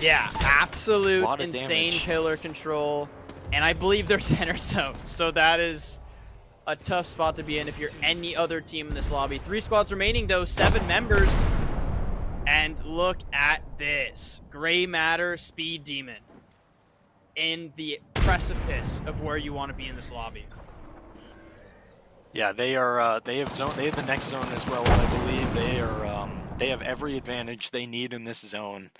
Yeah, absolute insane pillar control, and I believe they're center zone, so that is a tough spot to be in if you're any other team in this lobby. 3 squads remaining though, 7 members. And look at this. Gray Matter Speed Demon in the precipice of where you want to be in this lobby. Yeah, they are they have the next zone as well, I believe. They have every advantage they need in this zone.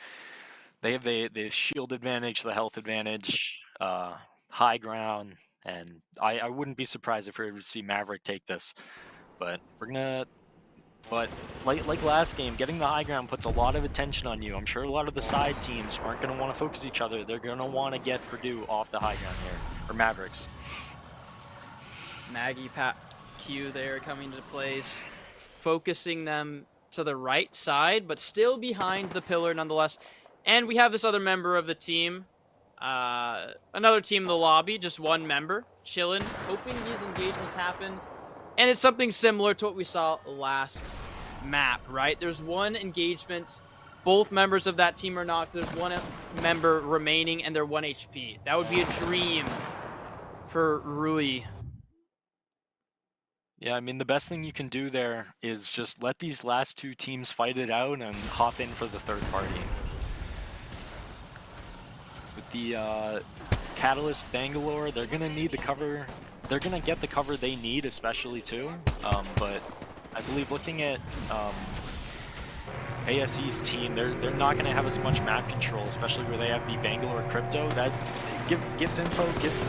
They have the shield advantage, the health advantage, high ground, and I wouldn't be surprised if we were to see Maverick take this. But we're gonna But like last game, getting the high ground puts a lot of attention on you. I'm sure a lot of the side teams aren't going to want to focus each other. They're going to want to get Purdue off the high ground here, or Mavericks. Maggie Q there coming to place, focusing them to the right side, but still behind the pillar nonetheless. And we have this other member of the team, another team in the lobby, just one member, chilling, hoping these engagements happen. And it's something similar to what we saw last map, right? There's one engagement, both members of that team are knocked, there's one member remaining, and they're 1 HP. That would be a dream for Rui. Yeah, I mean, the best thing you can do there is just let these last 2 teams fight it out and hop in for the third party. With the Catalyst Bangalore, they're going to need the cover. They're going to get the cover they need, especially too. But I believe looking at ASE's team, they're not going to have as much map control, especially where they have the Bangalore Crypto. That gives info, gives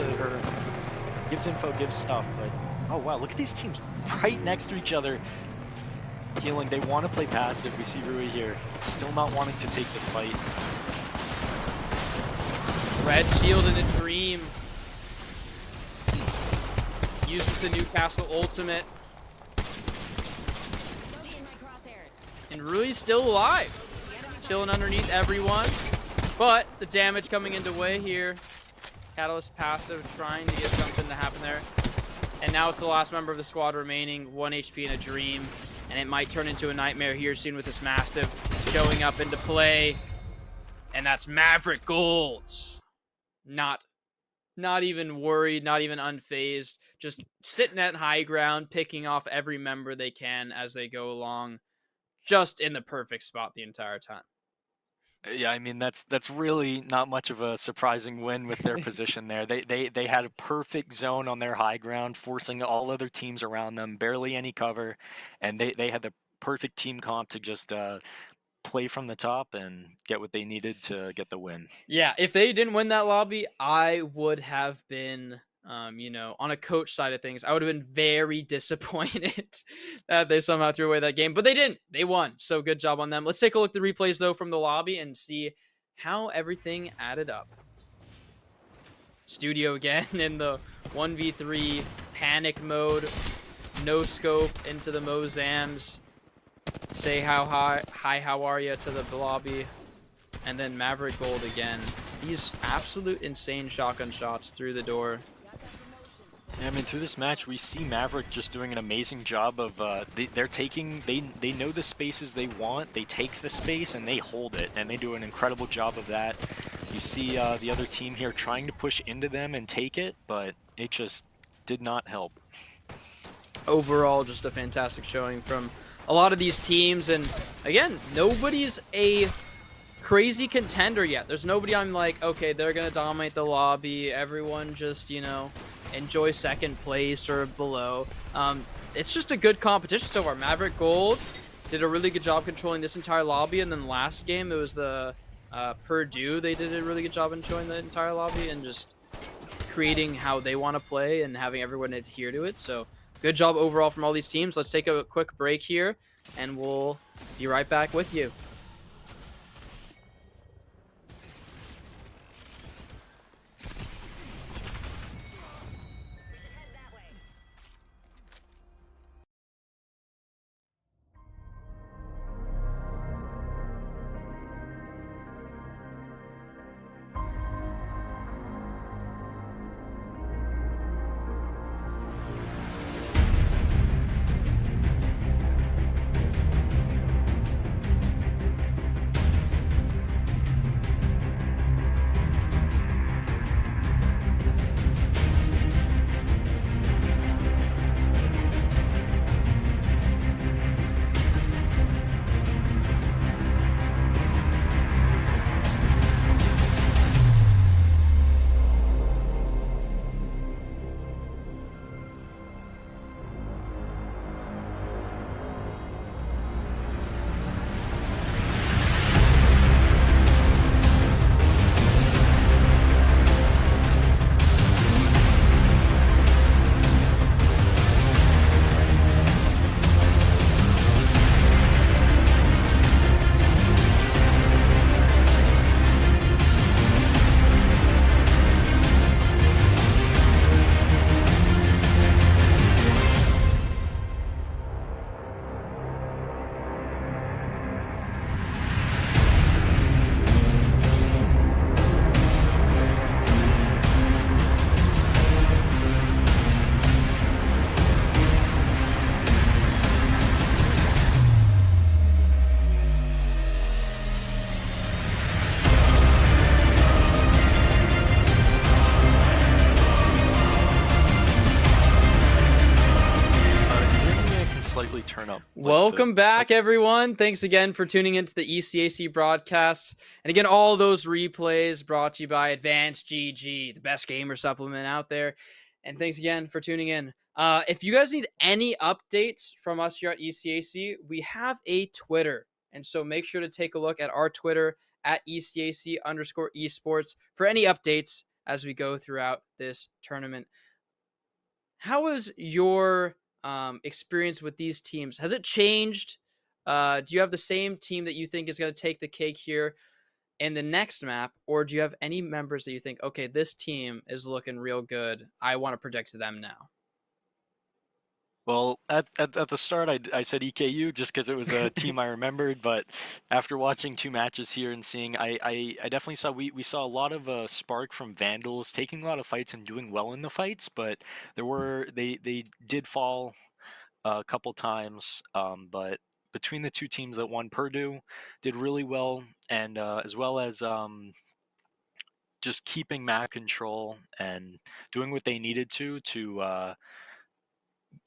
stuff. But oh wow, look at these teams right next to each other, healing. They want to play passive. We see Rui here, still not wanting to take this fight. Red Shield in a dream. Uses the Newcastle ultimate. And Rui's still alive. Chilling underneath everyone. But the damage coming into way here. Catalyst passive trying to get something to happen there. And now it's the last member of the squad remaining. 1 HP in a dream. And it might turn into a nightmare here soon with this Mastiff showing up into play. And that's Maverick Gold. Not even worried, not even unfazed. Just sitting at high ground, picking off every member they can as they go along. Just in the perfect spot the entire time. Yeah, I mean, that's really not much of a surprising win with their position there. They had a perfect zone on their high ground, forcing all other teams around them, barely any cover, and they had the perfect team comp to just play from the top and get what they needed to get the win. Yeah, if they didn't win that lobby, I would have been, on a coach side of things, I would have been very disappointed that they somehow threw away that game. But they didn't. They won. So good job on them. Let's take a look at the replays, though, from the lobby and see how everything added up. Studio again in the 1v3 panic mode. No scope into the Mozams. Say how are ya to the lobby. And then Maverick Gold again. These absolute insane shotgun shots through the door. Yeah, I mean, through this match, we see Maverick just doing an amazing job of, they know the spaces they want, they take the space, and they hold it, and they do an incredible job of that. You see the other team here trying to push into them and take it, but it just did not help. Overall, just a fantastic showing from a lot of these teams, and again, nobody's a crazy contender yet. There's nobody I'm like, okay, they're gonna dominate the lobby. Everyone just, enjoy second place or below. It's just a good competition so far. Maverick Gold did a really good job controlling this entire lobby, and then last game it was the Purdue. They did a really good job controlling the entire lobby and just creating how they want to play and having everyone adhere to it. So good job overall from all these teams. Let's take a quick break here, and we'll be right back with you. Turn up. Welcome back, everyone. Thanks again for tuning into the ECAC broadcast. And again, all those replays brought to you by Advanced GG, the best gamer supplement out there. And thanks again for tuning in. If you guys need any updates from us here at ECAC, we have a Twitter. And so make sure to take a look at our Twitter at ECAC_esports for any updates as we go throughout this tournament. How is your experience with these teams? Has it changed? Do you have the same team that you think is going to take the cake here in the next map, or do you have any members that you think, okay, this team is looking real good, I want to predict them now? Well, at the start, I said EKU just because it was a team I remembered. But after watching two matches here and seeing, I definitely saw we saw a lot of spark from Vandals taking a lot of fights and doing well in the fights. But they did fall a couple times. But between the two teams that won, Purdue did really well, and as well as just keeping map control and doing what they needed to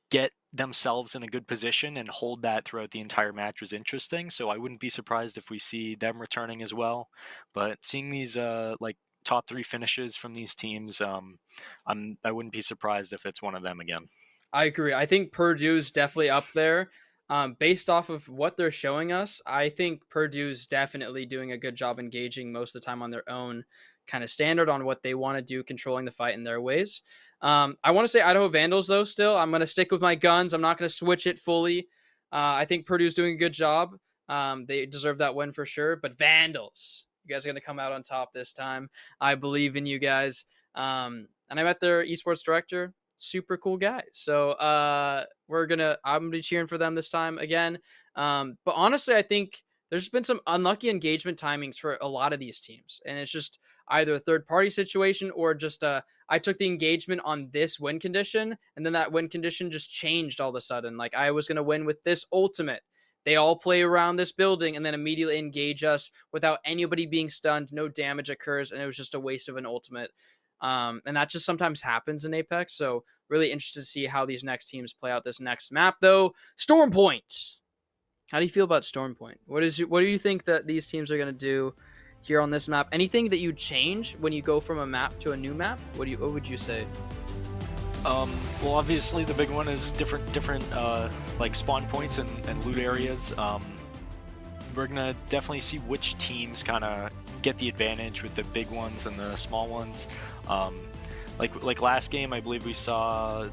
get themselves in a good position and hold that throughout the entire match was interesting. So I wouldn't be surprised if we see them returning as well. But seeing these like top three finishes from these teams, I wouldn't be surprised if it's one of them again. I agree. I think Purdue's definitely up there. Based off of what they're showing us, I think Purdue's definitely doing a good job engaging most of the time on their own kind of standard on what they want to do, controlling the fight in their ways. I want to say Idaho Vandals, though, still. I'm going to stick with my guns. I'm not going to switch it fully. I think Purdue's doing a good job. They deserve that win for sure. But Vandals, you guys are going to come out on top this time. I believe in you guys. And I met their esports director. Super cool guy. So I'm gonna be cheering for them this time again. But honestly, I think there's been some unlucky engagement timings for a lot of these teams, and it's just either a third party situation or just I took the engagement on this win condition, and then that win condition just changed all of a sudden. Like I was gonna win with this ultimate. They all play around this building and then immediately engage us without anybody being stunned. No damage occurs, and it was just a waste of an ultimate. And that just sometimes happens in Apex. So really interested to see how these next teams play out this next map, though. Storm Point. How do you feel about Storm Point? What do you think that these teams are going to do here on this map? Anything that you change when you go from a map to a new map? What would you say? Well, obviously the big one is different like spawn points and loot areas. We're gonna definitely see which teams kind of get the advantage with the big ones and the small ones. Like last game, I believe we saw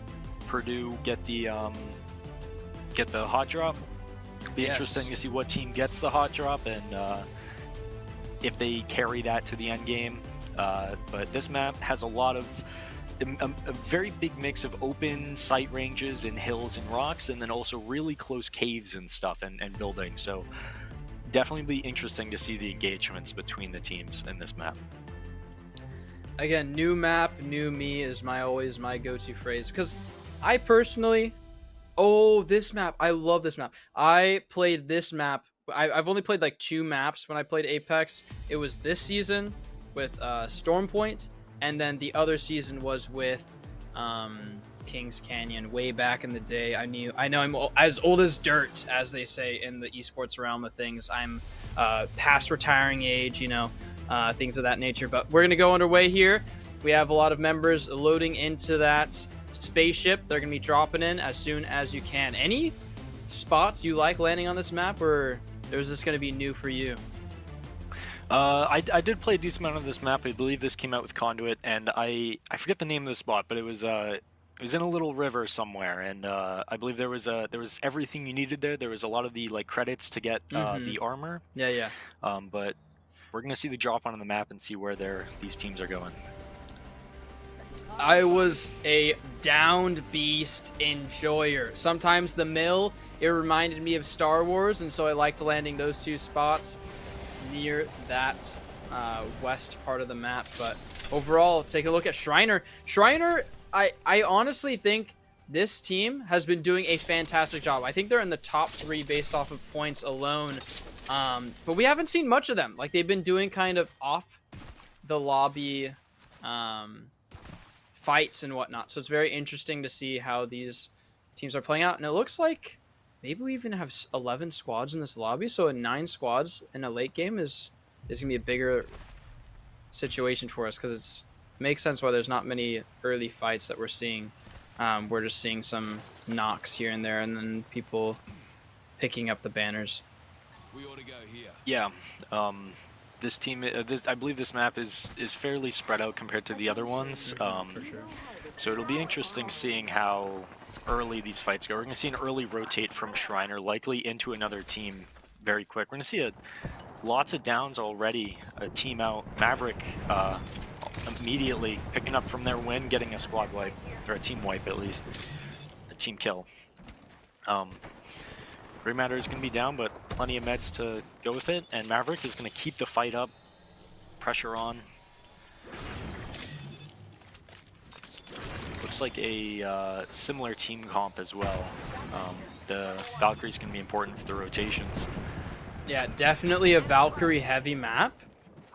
Purdue get the hot drop. Be Yes. interesting to see what team gets the hot drop and if they carry that to the end game. But this map has a lot of a very big mix of open sight ranges and hills and rocks, and then also really close caves and stuff and buildings. So definitely be interesting to see the engagements between the teams in this map. Again, new map, new me is always my go-to phrase, because I personally, this map, I love this map. I played this map. I've only played like 2 maps when I played Apex. It was this season with Storm Point, and then the other season was with Kings Canyon way back in the day. I know I'm as old as dirt, as they say in the esports realm of things. I'm past retiring age, things of that nature. But we're gonna go underway here. We have a lot of members loading into that spaceship. They're gonna be dropping in as soon as you can. Any spots you like landing on this map, or is this gonna be new for you? I did play a decent amount of this map. I believe this came out with Conduit, and I forget the name of the spot, but it was in a little river somewhere, and I believe there was everything you needed there. There was a lot of the like credits to get the armor. Yeah. But we're gonna see the drop on the map and see where these teams are going. I was a downed beast enjoyer. Sometimes the mill, it reminded me of Star Wars, and so I liked landing those 2 spots near that west part of the map. But overall, take a look at Shriner. Shriner, I honestly think this team has been doing a fantastic job. I think they're in the top 3 based off of points alone. But we haven't seen much of them. Like, they've been doing kind of off the lobby fights and whatnot. So it's very interesting to see how these teams are playing out. And it looks like maybe we even have 11 squads in this lobby. So 9 squads in a late game is going to be a bigger situation for us, because it makes sense why there's not many early fights that we're seeing. We're just seeing some knocks here and there, and then people picking up the banners. We ought to go here. Yeah. This team, I believe this map is fairly spread out compared to the other ones. For sure. So it'll be interesting seeing how early these fights go. We're going to see an early rotate from Shriner, likely into another team very quick. We're going to see lots of downs already. A team out. Maverick immediately picking up from their win, getting a squad wipe, or a team wipe at least. A team kill. Grey Matter is going to be down, but plenty of meds to go with it, and Maverick is going to keep the fight up. Pressure on. Looks like a similar team comp as well. The Valkyrie is going to be important for the rotations. Yeah, definitely a Valkyrie heavy map.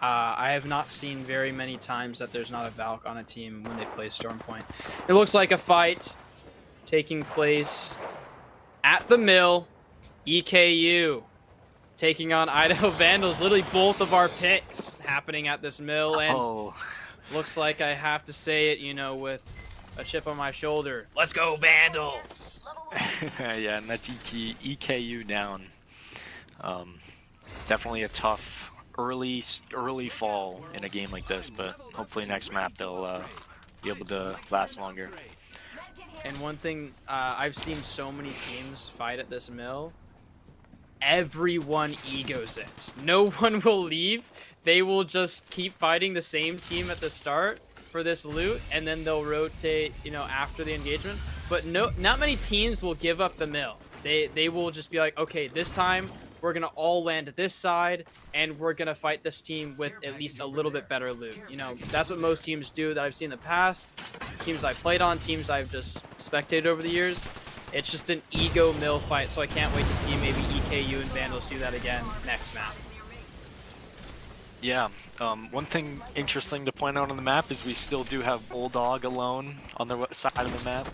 I have not seen very many times that there's not a Valk on a team when they play Storm Point. It looks like a fight taking place at the mill. EKU taking on Idaho Vandals. Literally both of our picks happening at this mill, and looks like I have to say it, with a chip on my shoulder. Let's go, Vandals! Yeah, and that's EKU down. Definitely a tough early fall in a game like this, but hopefully next map they'll be able to last longer. And one thing, I've seen so many teams fight at this mill. Everyone egos it. No one will leave. They will just keep fighting the same team at the start for this loot, and then they'll rotate, you know, after the engagement. But not many teams will give up the mill. They will just be like, okay, this time we're gonna all land at this side, and we're gonna fight this team with at least a little bit better loot. You know, that's what most teams do that I've seen in the past. Teams I've played on, teams I've just spectated over the years. It's just an ego mill fight, so I can't wait to see maybe EKU and Vandals do that again next map. Yeah, one thing interesting to point out on the map is we still do have Bulldog alone on the side of the map,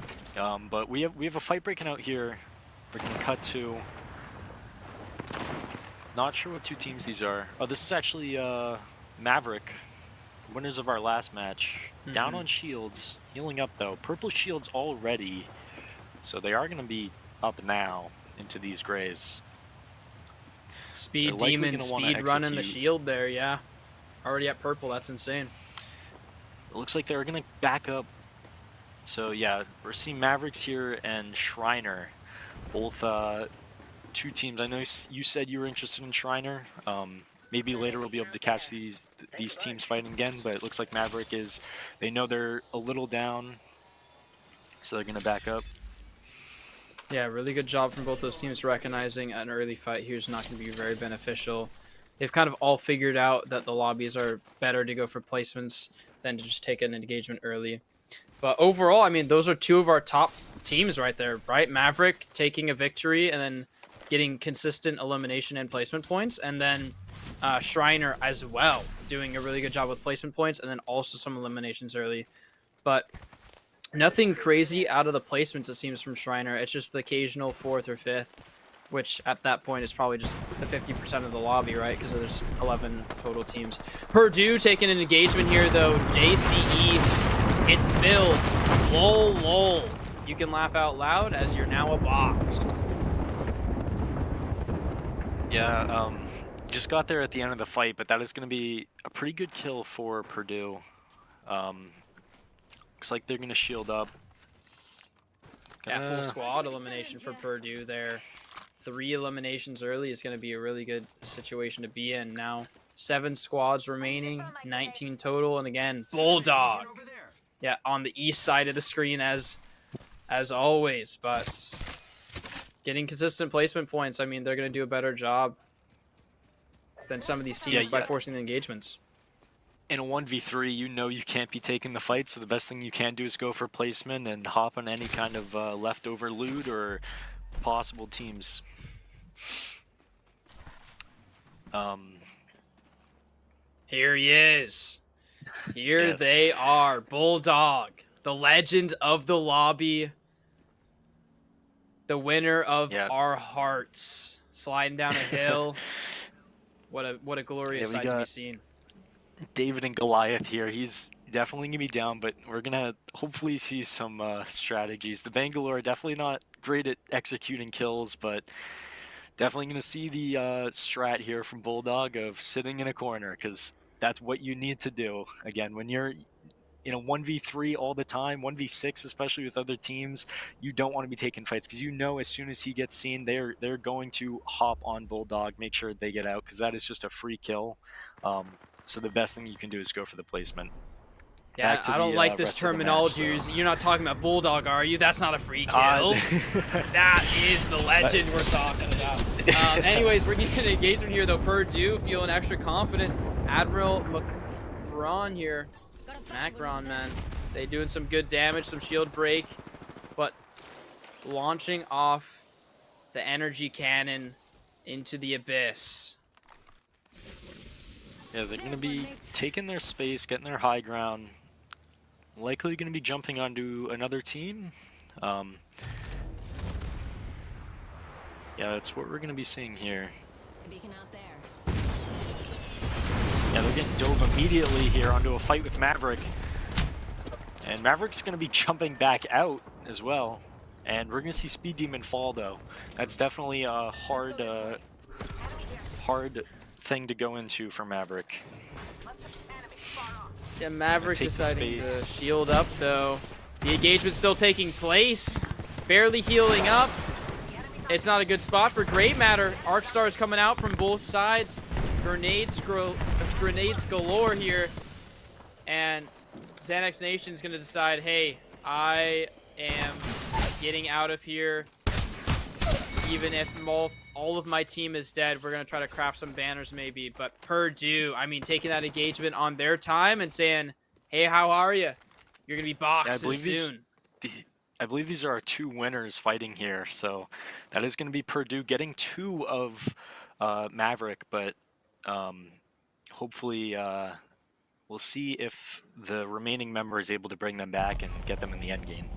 but we have a fight breaking out here. We're gonna cut to. Not sure what two teams these are. Oh, this is actually Maverick, winners of our last match. Down on shields, healing up though. Purple shields already, so they are gonna be up now into these grays. Speed Demon, speed running the shield there, yeah. Already at purple, that's insane. It looks like they're gonna back up. So yeah, we're seeing Mavericks here and Shriner, both two teams. I know you said you were interested in Shriner. Maybe later we'll be able to catch these teams fighting again, but it looks like Maverick is, they know they're a little down, so they're gonna back up. Yeah, really good job from both those teams recognizing an early fight here is not going to be very beneficial. They've kind of all figured out that the lobbies are better to go for placements than to just take an engagement early. But overall, I mean, those are two of our top teams right there, right? Maverick taking a victory and then getting consistent elimination and placement points, and then Shriner as well doing a really good job with placement points and then also some eliminations early. But nothing crazy out of the placements, it seems, from Shriner. It's just the occasional 4th or 5th, which at that point is probably just the 50% of the lobby, right? Because there's 11 total teams. Purdue taking an engagement here, though. JCE, it's Bill. Lol, lol. You can laugh out loud as you're now a box. Yeah, just got there at the end of the fight, but that is going to be a pretty good kill for Purdue. Looks like they're going to shield up. Yeah, full squad elimination for Purdue there. 3 eliminations early is going to be a really good situation to be in. Now, 7 squads remaining, 19 total, and again, Bulldog. Yeah, on the east side of the screen as always, but getting consistent placement points, I mean, they're going to do a better job than some of these teams by forcing the engagements. In a 1v3, you know you can't be taking the fight, so the best thing you can do is go for placement and hop on any kind of leftover loot or possible teams. Here he is. Here they are. Bulldog, the legend of the lobby, the winner of our hearts, sliding down a hill. What a glorious sight to be seen. David and Goliath here. He's definitely gonna be down, but we're gonna hopefully see some strategies. The Bangalore are definitely not great at executing kills, but definitely gonna see the strat here from Bulldog of sitting in a corner, because that's what you need to do. Again, when you're in a 1v3 all the time, 1v6 especially with other teams, you don't want to be taking fights, because you know as soon as he gets seen, they're going to hop on Bulldog, make sure they get out, because that is just a free kill. So the best thing you can do is go for the placement. Yeah, I don't like this terminology. You're not talking about Bulldog, are you? That's not a free kill. That is the legend we're talking about. Anyways, we're getting an engagement here, though. Purdue feeling extra confident. Admiral Macron here. Macron, man. They doing some good damage, some shield break, but launching off the energy cannon into the abyss. Yeah, they're going to be taking their space, getting their high ground. Likely going to be jumping onto another team. Yeah, that's what we're going to be seeing here. Yeah, they're getting dove immediately here onto a fight with Maverick. And Maverick's going to be jumping back out as well. And we're going to see Speed Demon fall, though. That's definitely a hard thing to go into for Maverick. Yeah, Maverick Take the deciding to space. shield up, though. The engagement's still taking place. Barely healing up. It's not a good spot for Grey Matter. Arcstar's coming out from both sides. Grenades galore here. And Xanax Nation's going to decide, hey, I am getting out of here. Even if all of my team is dead, we're going to try to craft some banners maybe. But Purdue, I mean, taking that engagement on their time and saying, hey, how are you? You're going to be boxed soon. I believe these are our 2 winners fighting here. So that is going to be Purdue getting 2 of Maverick. But hopefully we'll see if the remaining member is able to bring them back and get them in the end game.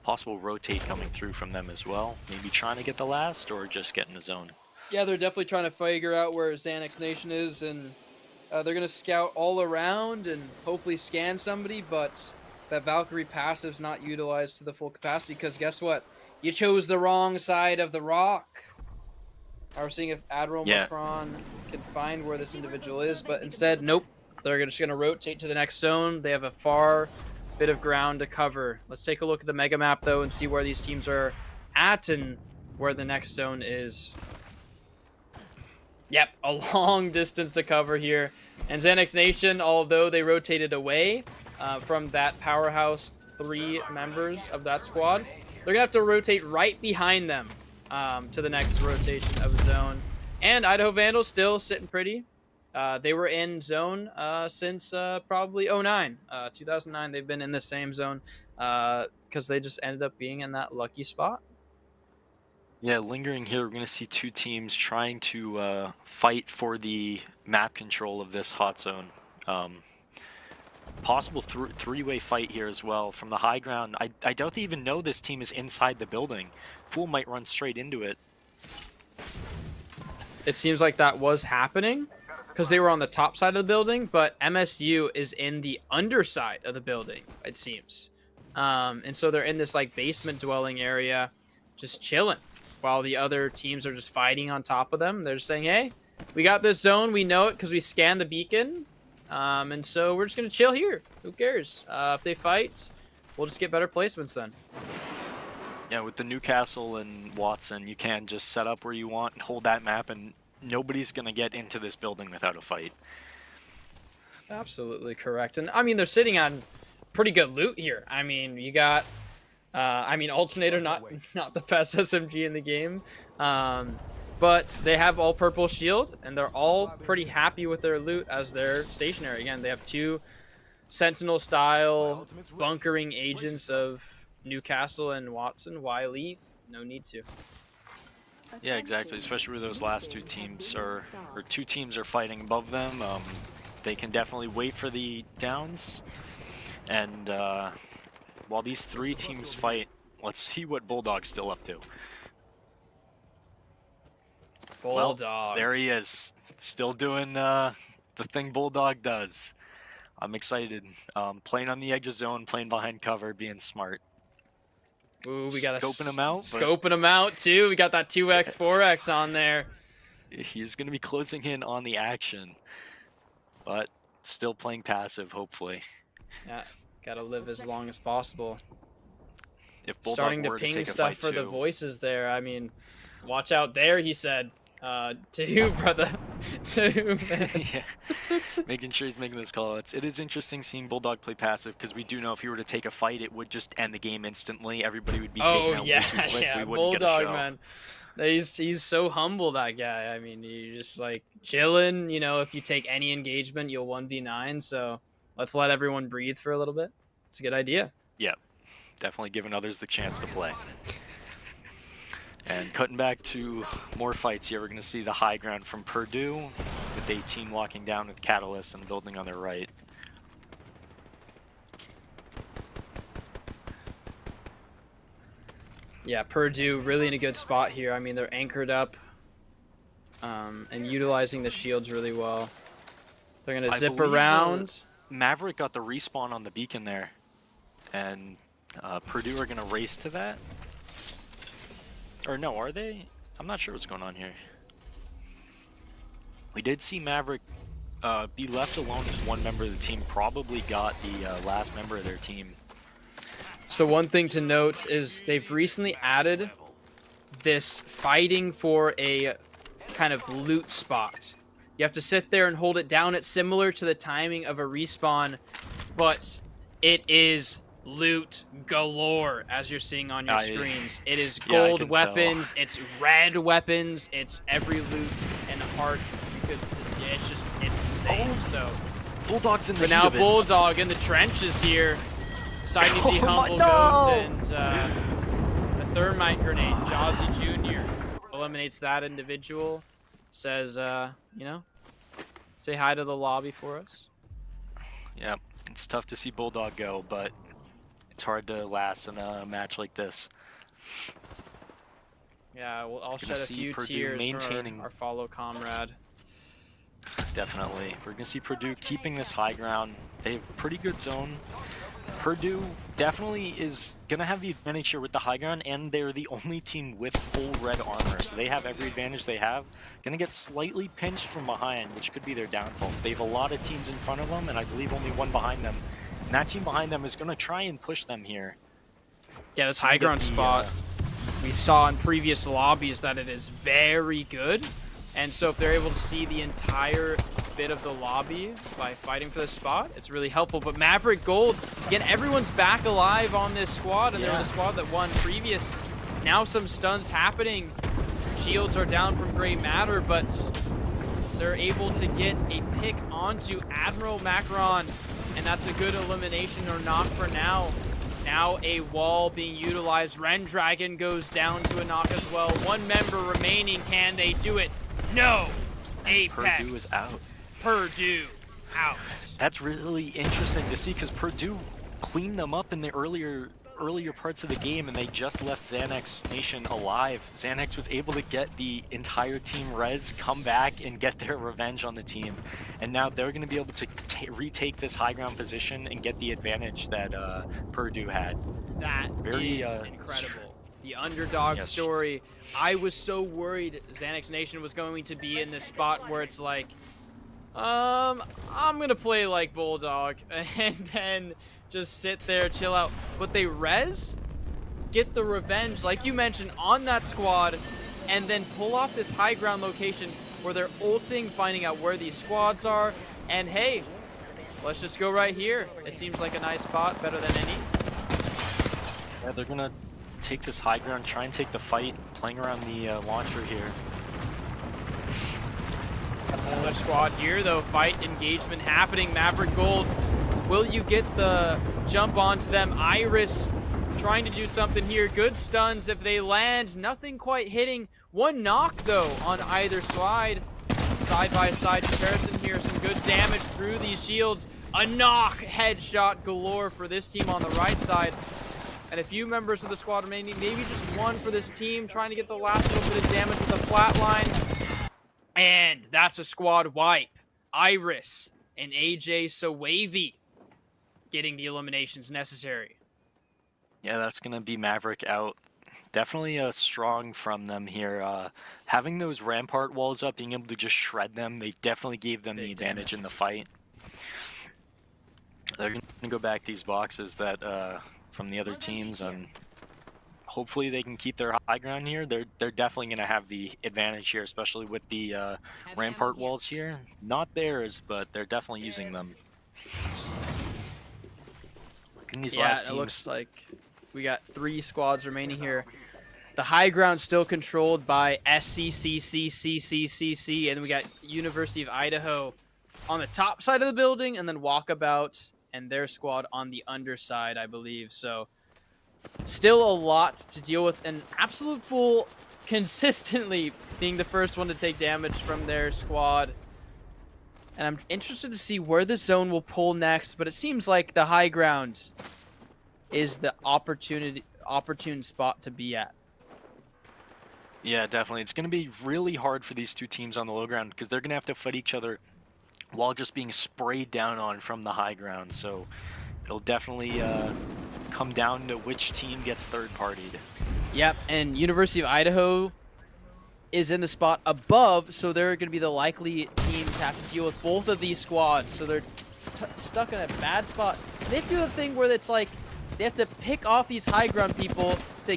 Possible rotate coming through from them as well. Maybe trying to get the last or just get in the zone. Yeah, they're definitely trying to figure out where Xanax Nation is, and they're going to scout all around and hopefully scan somebody, but that Valkyrie passive's not utilized to the full capacity because guess what? You chose the wrong side of the rock. We're seeing if Admiral Macron can find where this individual is, but instead, nope. They're just going to rotate to the next zone. They have a far bit of ground to cover. Let's take a look at the mega map, though, and see where these teams are at and where the next zone is. Yep, a long distance to cover here. And Xanax Nation, although they rotated away from that powerhouse 3 members of that squad, they're going to have to rotate right behind them to the next rotation of the zone. And Idaho Vandals still sitting pretty. They were in zone since probably 2009. They've been in the same zone because they just ended up being in that lucky spot. Yeah, lingering here, we're going to see 2 teams trying to fight for the map control of this hot zone. Possible 3-way fight here as well. From the high ground, I doubt they even know this team is inside the building. Fool might run straight into it. It seems like that was happening because they were on the top side of the building, but MSU is in the underside of the building, it seems. And so they're in this like basement dwelling area, just chilling, while the other teams are just fighting on top of them. They're just saying, hey, we got this zone. We know it because we scanned the beacon. And so we're just going to chill here. Who cares? If they fight, we'll just get better placements then. Yeah, with the Newcastle and Watson, you can just set up where you want and hold that map, and nobody's going to get into this building without a fight. Absolutely correct. And, I mean, they're sitting on pretty good loot here. I mean, you got... Alternator, not the best SMG in the game. But they have all purple shield, and they're all pretty happy with their loot as they're stationary. Again, they have 2 Sentinel-style bunkering agents of Newcastle and Watson. Why leave? No need to. Yeah, exactly. Especially where those last 2 teams are, or 2 teams are fighting above them. They can definitely wait for the downs. And while these 3 teams fight, let's see what Bulldog's still up to. Bulldog. Well, there he is, still doing the thing Bulldog does. I'm excited. Playing on the edge of zone, playing behind cover, being smart. Ooh, we got scoping him out. Scoping him out too. We got that 2x, 4x on there. He's going to be closing in on the action, but still playing passive, hopefully. Yeah, gotta live as long as possible. If Bulldog starting to were ping to take a stuff fight for too. the voices there. I mean, watch out there, he said. To you, brother. To you, man. Yeah, making sure he's making those callouts. It is interesting seeing Bulldog play passive because we do know if he were to take a fight, it would just end the game instantly. Everybody would be taken out way too quick. Yeah, we wouldn't get a Bulldog, show. man. He's so humble, that guy. I mean, you just like chilling. You know, if you take any engagement, you'll 1v9. So let's let everyone breathe for a little bit. It's a good idea. Yeah, definitely giving others the chance to play. And cutting back to more fights here, we're going to see the high ground from Purdue with 18 walking down with Catalyst and building on their right. Yeah, Purdue really in a good spot here. I mean, they're anchored up and utilizing the shields really well. They're going to zip around. Maverick got the respawn on the beacon there, and Purdue are gonna race to that. Or no, are they? I'm not sure what's going on here. We did see Maverick be left alone as one member of the team. Probably got the last member of their team. So one thing to note is they've recently added this fighting for a kind of loot spot. You have to sit there and hold it down. It's similar to the timing of a respawn, but it is loot galore, as you're seeing on your screens. It is gold weapons, it's red weapons, it's every loot and heart you could. It's insane. So Bulldog's in the but now Bulldog in the trenches here, deciding to be humble goats, and the thermite grenade. Jazzy Jr. eliminates that individual. Says, you know, say hi to the lobby for us. Yeah, it's tough to see Bulldog go, but it's hard to last in a match like this. Yeah, well, I'll shed a few tears for our follow comrade. Definitely. We're going to see Purdue keeping this high ground. They have a pretty good zone. Purdue definitely is going to have the advantage here with the high ground, and they're the only team with full red armor, so they have every advantage they have. Going to get slightly pinched from behind, which could be their downfall. They have a lot of teams in front of them, and I believe only one behind them. And that team behind them is going to try and push them here. Yeah, this high ground spot, we saw in previous lobbies that it is very good. And so if they're able to see the entire bit of the lobby by fighting for the spot, it's really helpful. But Maverick Gold, again, everyone's back alive on this squad, and they're the squad that won previous. Now some stuns happening. Shields are down from Grey Matter, but they're able to get a pick onto Admiral Macron, and that's a good elimination or knock for now. Now a wall being utilized. Rendragon goes down to a knock as well. One member remaining. Can they do it? No. Apex. Purdue is out. Purdue out. That's really interesting to see, because Purdue cleaned them up in the earlier parts of the game, and they just left Xanax Nation alive. Xanax was able to get the entire team res, come back, and get their revenge on the team. And now they're going to be able to retake this high ground position and get the advantage that Purdue had. That is incredible. The underdog story. I was so worried Xanax Nation was going to be in this spot where it's like, I'm going to play like Bulldog, and then just sit there, chill out. But they res, get the revenge, like you mentioned, on that squad, and then pull off this high ground location where they're ulting, finding out where these squads are, and hey, let's just go right here. It seems like a nice spot, better than any. Yeah, they're gonna take this high ground, try and take the fight, playing around the launcher here. Another squad here, though. Fight engagement happening. Maverick Gold, will you get the jump onto them? Iris trying to do something here. Good stuns if they land. Nothing quite hitting. One knock, though, on either side. Side-by-side comparison here. Some good damage through these shields. A knock. Headshot galore for this team on the right side. And a few members of the squad remaining. Maybe just one for this team. Trying to get the last little bit of damage with a flatline. And that's a squad wipe. Iris and AJ Sawavy getting the eliminations necessary. Yeah, that's going to be Maverick out. Definitely strong from them here. Having those rampart walls up, being able to just shred them, they definitely gave them the advantage in the fight. They're going to go back these boxes that from the other teams, and hopefully they can keep their high ground here. They're definitely going to have the advantage here, especially with the rampart walls here. Not theirs, but they're definitely using them. In these last teams, it looks like we got 3 squads remaining here. The high ground still controlled by SCCCCCCC, and then we got University of Idaho on the top side of the building, and then Walkabout and their squad on the underside, I believe. So still a lot to deal with. An absolute fool consistently being the first one to take damage from their squad. And I'm interested to see where the zone will pull next, but it seems like the high ground is the opportune spot to be at. Yeah, definitely. It's going to be really hard for these two teams on the low ground, because they're going to have to fight each other while just being sprayed down on from the high ground. So it'll definitely come down to which team gets third-partied. Yep, and University of Idaho is in the spot above, so they're going to be the likely team to have to deal with both of these squads. So they're stuck in a bad spot. They do the thing where it's like they have to pick off these high ground people to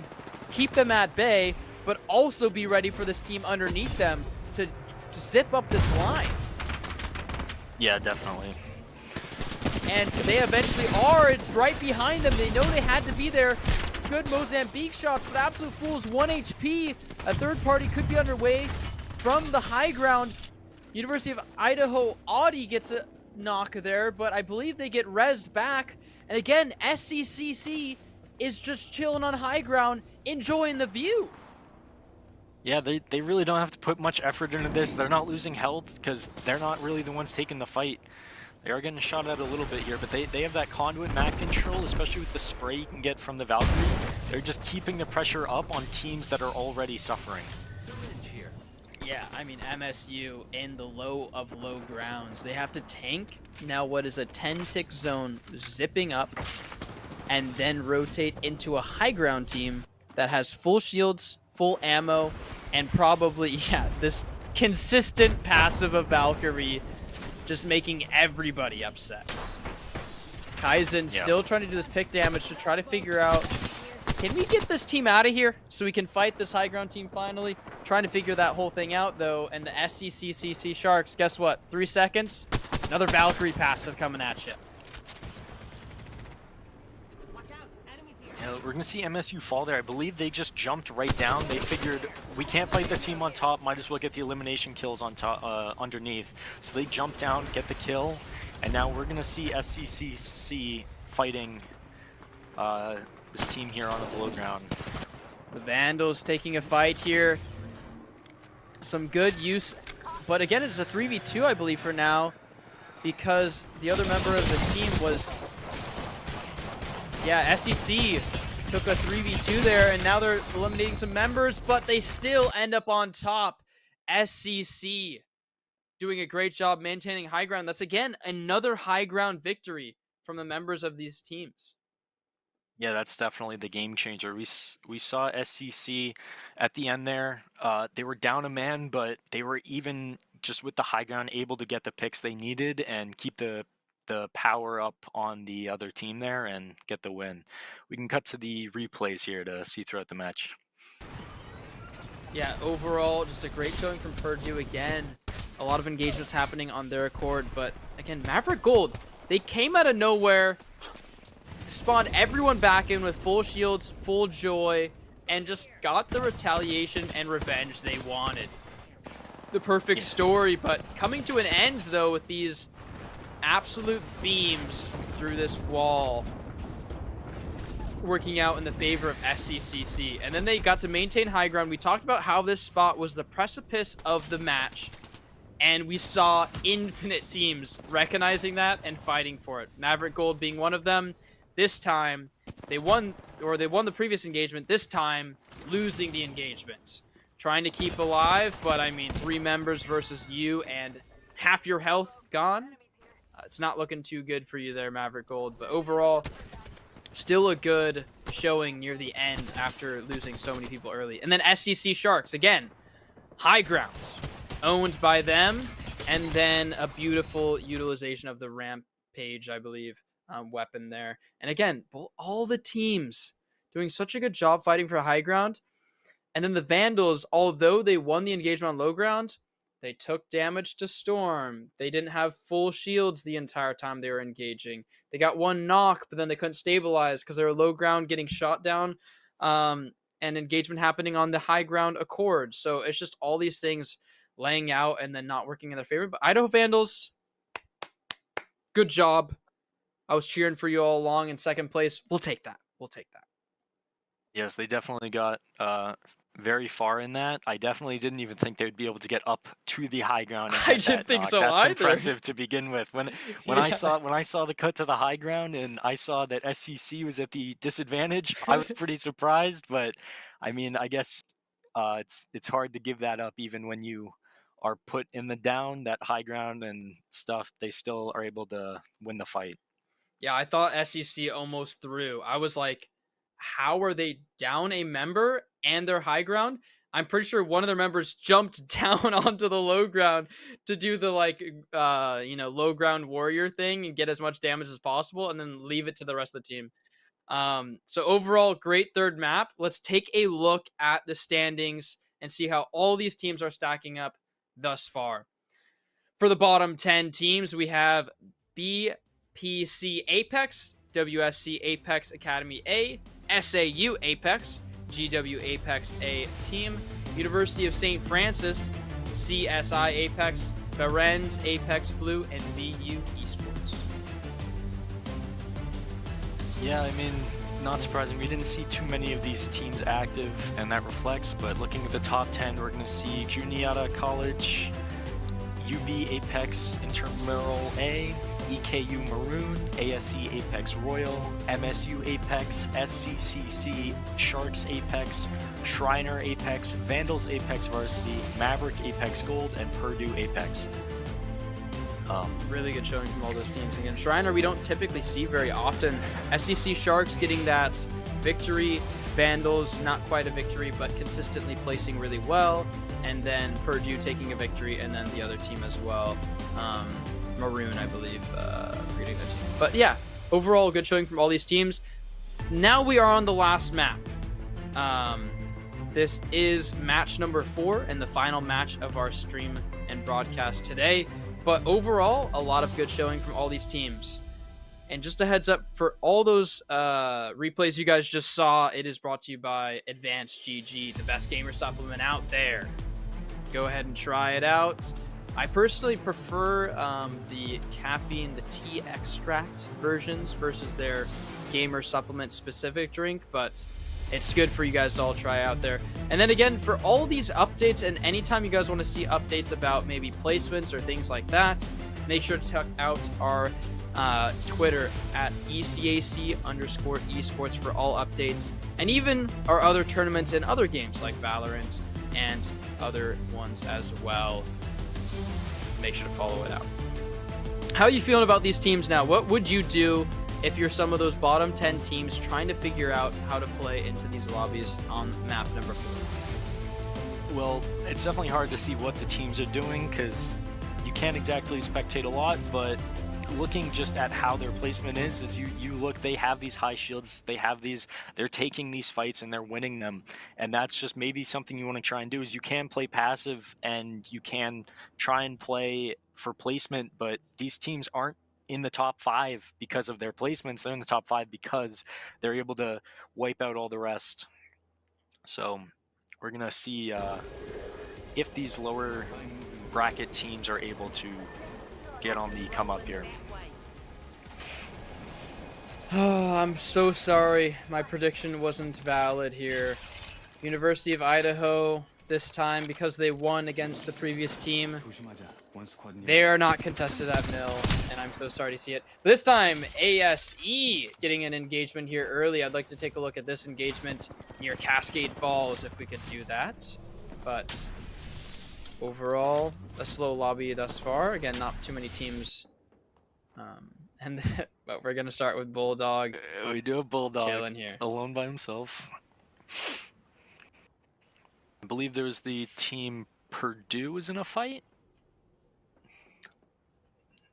keep them at bay, but also be ready for this team underneath them to zip up this line. Yeah, definitely. And they eventually are. It's right behind them. They know they had to be there. Good Mozambique shots, but Absolute Fools 1 HP. A third party could be underway from the high ground. University of Idaho Audi gets a knock there, but I believe they get rezzed back. And again, SCCC is just chilling on high ground, enjoying the view. Yeah, they really don't have to put much effort into this. They're not losing health because they're not really the ones taking the fight. They are getting shot at a little bit here, but they have that conduit map control, especially with the spray you can get from the Valkyrie. They're just keeping the pressure up on teams that are already suffering. Yeah, I mean, MSU in the low of low grounds. They have to tank now what is a 10-tick zone zipping up and then rotate into a high ground team that has full shields, full ammo, and probably, yeah, this consistent passive of Valkyrie just making everybody upset. Kaizen still trying to do this pick damage to try to figure out, can we get this team out of here so we can fight this high ground team finally? Trying to figure that whole thing out though, and the SCCCC Sharks, guess what? 3 seconds, another Valkyrie passive coming at you. Yeah, we're gonna see MSU fall there. I believe they just jumped right down. They figured we can't fight the team on top, might as well get the elimination kills on top, underneath. So they jump down, get the kill, and now we're gonna see SCCC fighting this team here on the below ground. The Vandals taking a fight here. Some good use, but again, it's a 3v2, I believe, for now, because the other member of the team was, yeah, SEC took a 3v2 there, and now they're eliminating some members, but they still end up on top. SCC doing a great job maintaining high ground. That's, again, another high ground victory from the members of these teams. Yeah, that's definitely the game changer. We saw SCC at the end there. They were down a man, but they were even just with the high ground able to get the picks they needed and keep the power up on the other team there and get the win. We can cut to the replays here to see throughout the match. Yeah, overall, just a great showing from Purdue again. A lot of engagements happening on their accord, but again, Maverick Gold, they came out of nowhere, spawned everyone back in with full shields, full joy, and just got the retaliation and revenge they wanted. The perfect story, but coming to an end, though, with these absolute beams through this wall, working out in the favor of SCCC. And then they got to maintain high ground. We talked about how this spot was the precipice of the match, and we saw infinite teams recognizing that and fighting for it. Maverick Gold being one of them. This time, they won the previous engagement. This time, losing the engagement. Trying to keep alive, but I mean, 3 members versus you and half your health gone. It's not looking too good for you there, Maverick Gold. But overall, still a good showing near the end after losing so many people early. And then SCC Sharks, again, high grounds, owned by them. And then a beautiful utilization of the Rampage, I believe, weapon there. And again, all the teams doing such a good job fighting for high ground. And then the Vandals, although they won the engagement on low ground, they took damage to Storm. They didn't have full shields the entire time they were engaging. They got 1 knock, but then they couldn't stabilize because they were low ground getting shot down, and engagement happening on the high ground accord. So it's just all these things laying out and then not working in their favor. But Idaho Vandals, good job. I was cheering for you all along in second place. We'll take that. We'll take that. Yes, they definitely got very far in that. I definitely didn't even think they would be able to get up to the high ground. I didn't think so That's either. impressive to begin with. When I saw the cut to the high ground and I saw that SCC was at the disadvantage, I was pretty surprised. But I mean, I guess it's hard to give that up even when you are put in the down, that high ground and stuff, they still are able to win the fight. Yeah, I thought SEC almost threw. I was like, how are they down a member and their high ground? I'm pretty sure one of their members jumped down onto the low ground to do the low ground warrior thing and get as much damage as possible and then leave it to the rest of the team. So overall, great third map. Let's take a look at the standings and see how all these teams are stacking up thus far. For the bottom 10 teams, we have BPC Apex, WSC Apex Academy A, SAU Apex, GW Apex A Team, University of St. Francis, CSI Apex, Berend Apex Blue, and VU Esports. Yeah, I mean, not surprising. We didn't see too many of these teams active, and that reflects, but looking at the top 10, we're going to see Juniata College, UB Apex Intramural A, EKU Maroon, ASE Apex Royal, MSU Apex, SCCC Sharks Apex, Shriner Apex, Vandals Apex Varsity, Maverick Apex Gold, and Purdue Apex. Really good showing from all those teams. Again, Shriner we don't typically see very often. SCC Sharks getting that victory, Vandals not quite a victory, but consistently placing really well, and then Purdue taking a victory, and then the other team as well, Maroon, I believe, forgetting that team. But yeah, overall good showing from all these teams. Now we are on the last map. This is match number 4 and the final match of our stream and broadcast today. But overall, a lot of good showing from all these teams. And just a heads up, for all those replays you guys just saw, it is brought to you by Advanced GG, the best gamer supplement out there. Go ahead and try it out. I personally prefer the caffeine, the tea extract versions versus their gamer supplement specific drink, but it's good for you guys to all try out there. And then again, for all these updates, and anytime you guys want to see updates about maybe placements or things like that, make sure to check out our Twitter at ECAC_esports for all updates, and even our other tournaments and other games like Valorant and other ones as well. Make sure to follow it out. How are you feeling about these teams now? What would you do if you're some of those bottom 10 teams trying to figure out how to play into these lobbies on map number 4? Well, it's definitely hard to see what the teams are doing because you can't exactly spectate a lot, but looking just at how their placement is you look, they have these high shields, they're taking these fights and they're winning them, and that's just maybe something you want to try and do. Is you can play passive and you can try and play for placement, but these teams aren't in the top 5 because of their placements. They're in the top 5 because they're able to wipe out all the rest. So we're gonna see if these lower bracket teams are able to get on the come up here. Oh, I'm so sorry. My prediction wasn't valid here. University of Idaho, this time, because they won against the previous team, they are not contested at mill, and I'm so sorry to see it. But this time, ASE getting an engagement here early. I'd like to take a look at this engagement near Cascade Falls, if we could do that. But overall, a slow lobby thus far. Again, not too many teams. But we're gonna start with Bulldog. We do have Bulldog Chilling here, alone by himself. I believe there's the team Purdue is in a fight.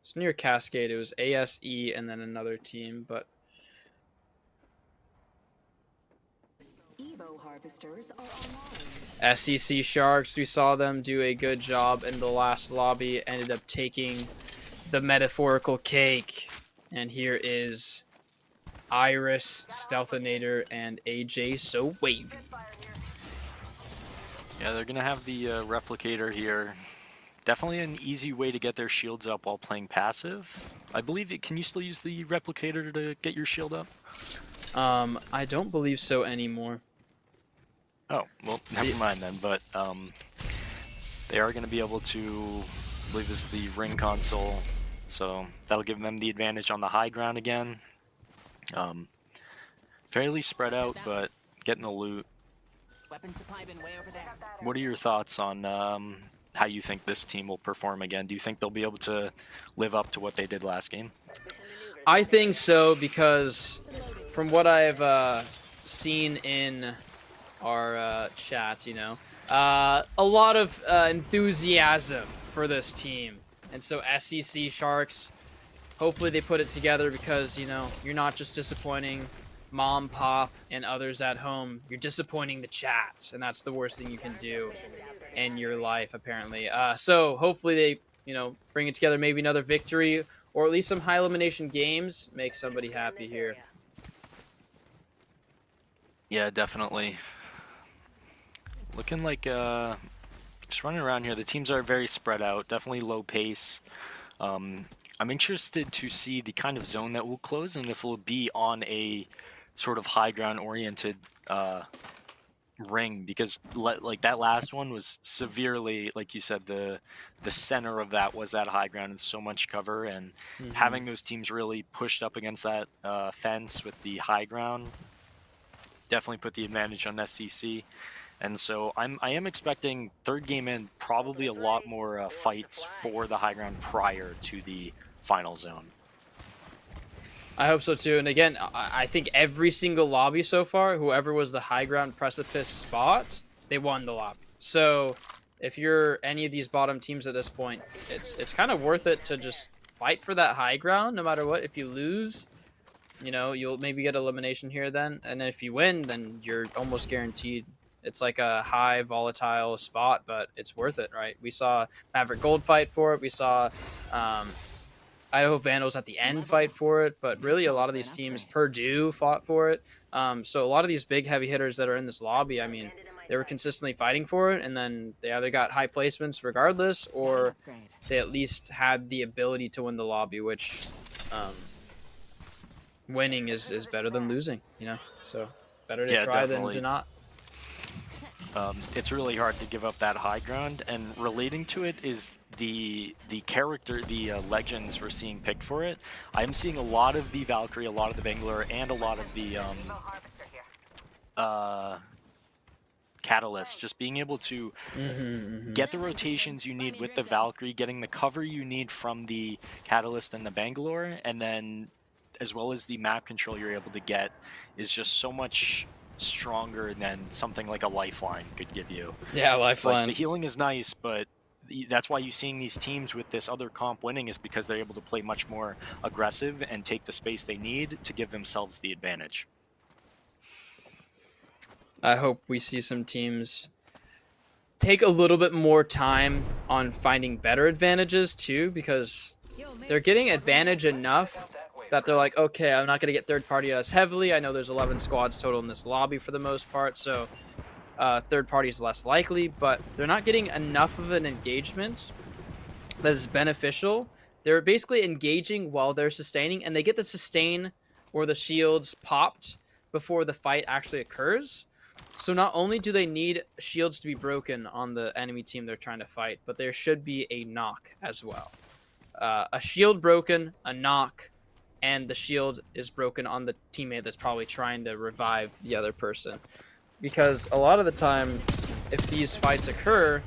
It's near Cascade. It was ASE and then another team, but Evo harvesters are online. SEC Sharks, we saw them do a good job in the last lobby, ended up taking the metaphorical cake. And here is Iris, Stealthinator, and AJ So Wavy. Yeah, they're gonna have the replicator here. Definitely an easy way to get their shields up while playing passive. I believe can you still use the replicator to get your shield up? I don't believe so anymore. Oh, well, never mind then, but they are going to be able to, I believe this is the ring console, so that'll give them the advantage on the high ground again. Fairly spread out, but getting the loot. Weapon supply bin way over there. What are your thoughts on how you think this team will perform again. Do you think they'll be able to live up to what they did last game? I think so, because from what I've seen in our chat, a lot of enthusiasm for this team. And so SEC Sharks, hopefully they put it together, because, you're not just disappointing Mom, Pop, and others at home. You're disappointing the chat, and that's the worst thing you can do in your life, apparently. So hopefully they, bring it together, maybe another victory, or at least some high elimination games, make somebody happy here. Yeah, definitely. Looking like just running around here, the teams are very spread out, definitely low pace. I'm interested to see the kind of zone that will close, and if it will be on a sort of high ground oriented ring, because like that last one was severely, like you said, the center of that was that high ground and so much cover, and having those teams really pushed up against that fence with the high ground definitely put the advantage on SCC. And so I am expecting third game in probably a lot more fights for the high ground prior to the final zone. I hope so too. And again, I think every single lobby so far, whoever was the high ground precipice spot, they won the lobby. So if you're any of these bottom teams at this point, it's kind of worth it to just fight for that high ground no matter what. If you lose, you'll maybe get elimination here then. And if you win, then you're almost guaranteed. It's like a high volatile spot, but it's worth it, right? We saw Maverick Gold fight for it. We saw Idaho Vandals at the end fight for it, but really a lot of these teams, Purdue fought for it. So a lot of these big heavy hitters that are in this lobby, I mean, they were consistently fighting for it, and then they either got high placements regardless, or they at least had the ability to win the lobby, which winning is better than losing, So better to try definitely. than to not. It's really hard to give up that high ground, and relating to it is the character, the legends we're seeing picked for it. I'm seeing a lot of the Valkyrie, a lot of the Bangalore, and a lot of the Catalyst. Just being able to get the rotations you need with the Valkyrie, getting the cover you need from the Catalyst and the Bangalore, and then as well as the map control you're able to get is just so much stronger than something like a Lifeline could give you. Yeah, Lifeline. Like, the healing is nice, but that's why you're seeing these teams with this other comp winning, is because they're able to play much more aggressive and take the space they need to give themselves the advantage. I hope we see some teams take a little bit more time on finding better advantages too, because they're getting advantage enough that they're like, okay, I'm not going to get third party as heavily. I know there's 11 squads total in this lobby for the most part, so third party is less likely, but they're not getting enough of an engagement that is beneficial. They're basically engaging while they're sustaining, and they get the sustain or the shields popped before the fight actually occurs. So not only do they need shields to be broken on the enemy team they're trying to fight, but there should be a knock as well. A shield broken, a knock, and the shield is broken on the teammate that's probably trying to revive the other person. Because a lot of the time, if these fights occur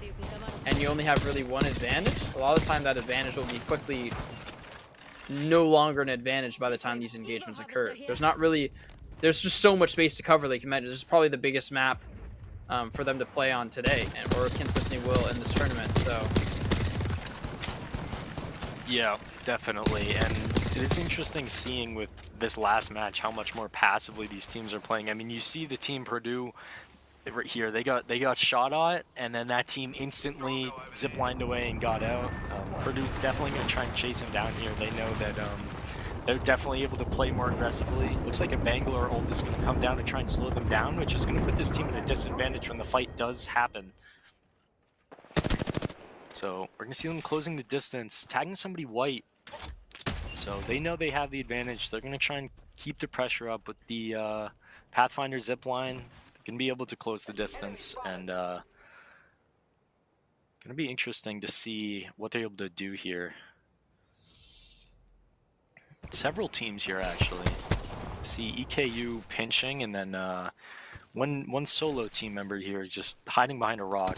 and you only have really one advantage, a lot of the time that advantage will be quickly no longer an advantage by the time these engagements occur. There's just so much space to cover, like you mentioned. This is probably the biggest map for them to play on today, or Kins Destiny will in this tournament, so. Yeah, definitely, and it is interesting seeing with this last match how much more passively these teams are playing. I mean, you see the team Purdue right here, they got shot at, and then that team instantly ziplined away and got out. Purdue's definitely going to try and chase him down here. They know that they're definitely able to play more aggressively. Looks like a Bangalore ult is going to come down and try and slow them down, which is going to put this team at a disadvantage when the fight does happen. So we're going to see them closing the distance, tagging somebody white. So they know they have the advantage. They're going to try and keep the pressure up with the Pathfinder zipline. They're going to be able to close the distance, and going to be interesting to see what they're able to do here. Several teams here, actually. See EKU pinching, and then one solo team member here just hiding behind a rock.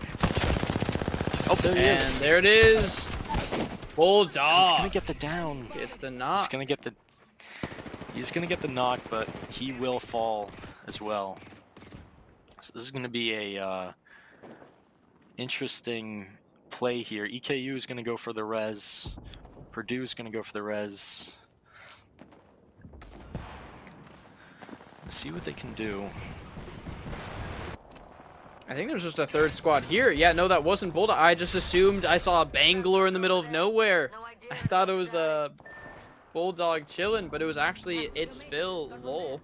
Oh, there he And is. there it is. Bulldog. He's gonna get the down. It's the He's knock. gonna get the. He's gonna get the knock, but he will fall as well. So this is gonna be a interesting play here. EKU is gonna go for the res. Purdue is gonna go for the res. Let's see what they can do. I think there's just a third squad here. Yeah, no, that wasn't Bulldog. I just assumed I saw a Bangalore in the middle of nowhere. I thought it was a Bulldog chilling, but it was actually It's Phil lol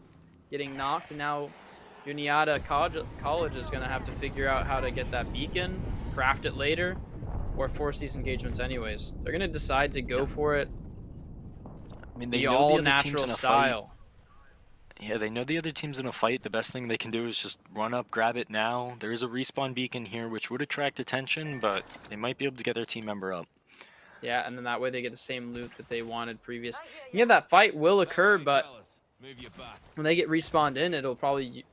getting knocked, and now Juniata College is going to have to figure out how to get that beacon, craft it later, or force these engagements anyways. They're going to decide to go for it I mean, they the know the all other team's natural in a style. fight. Yeah, they know the other team's in a fight. The best thing they can do is just run up, grab it now. There is a respawn beacon here, which would attract attention, but they might be able to get their team member up. Yeah, and then that way they get the same loot that they wanted previous. Yeah, that fight will occur, but Move your butts. when they get respawned in, it'll probably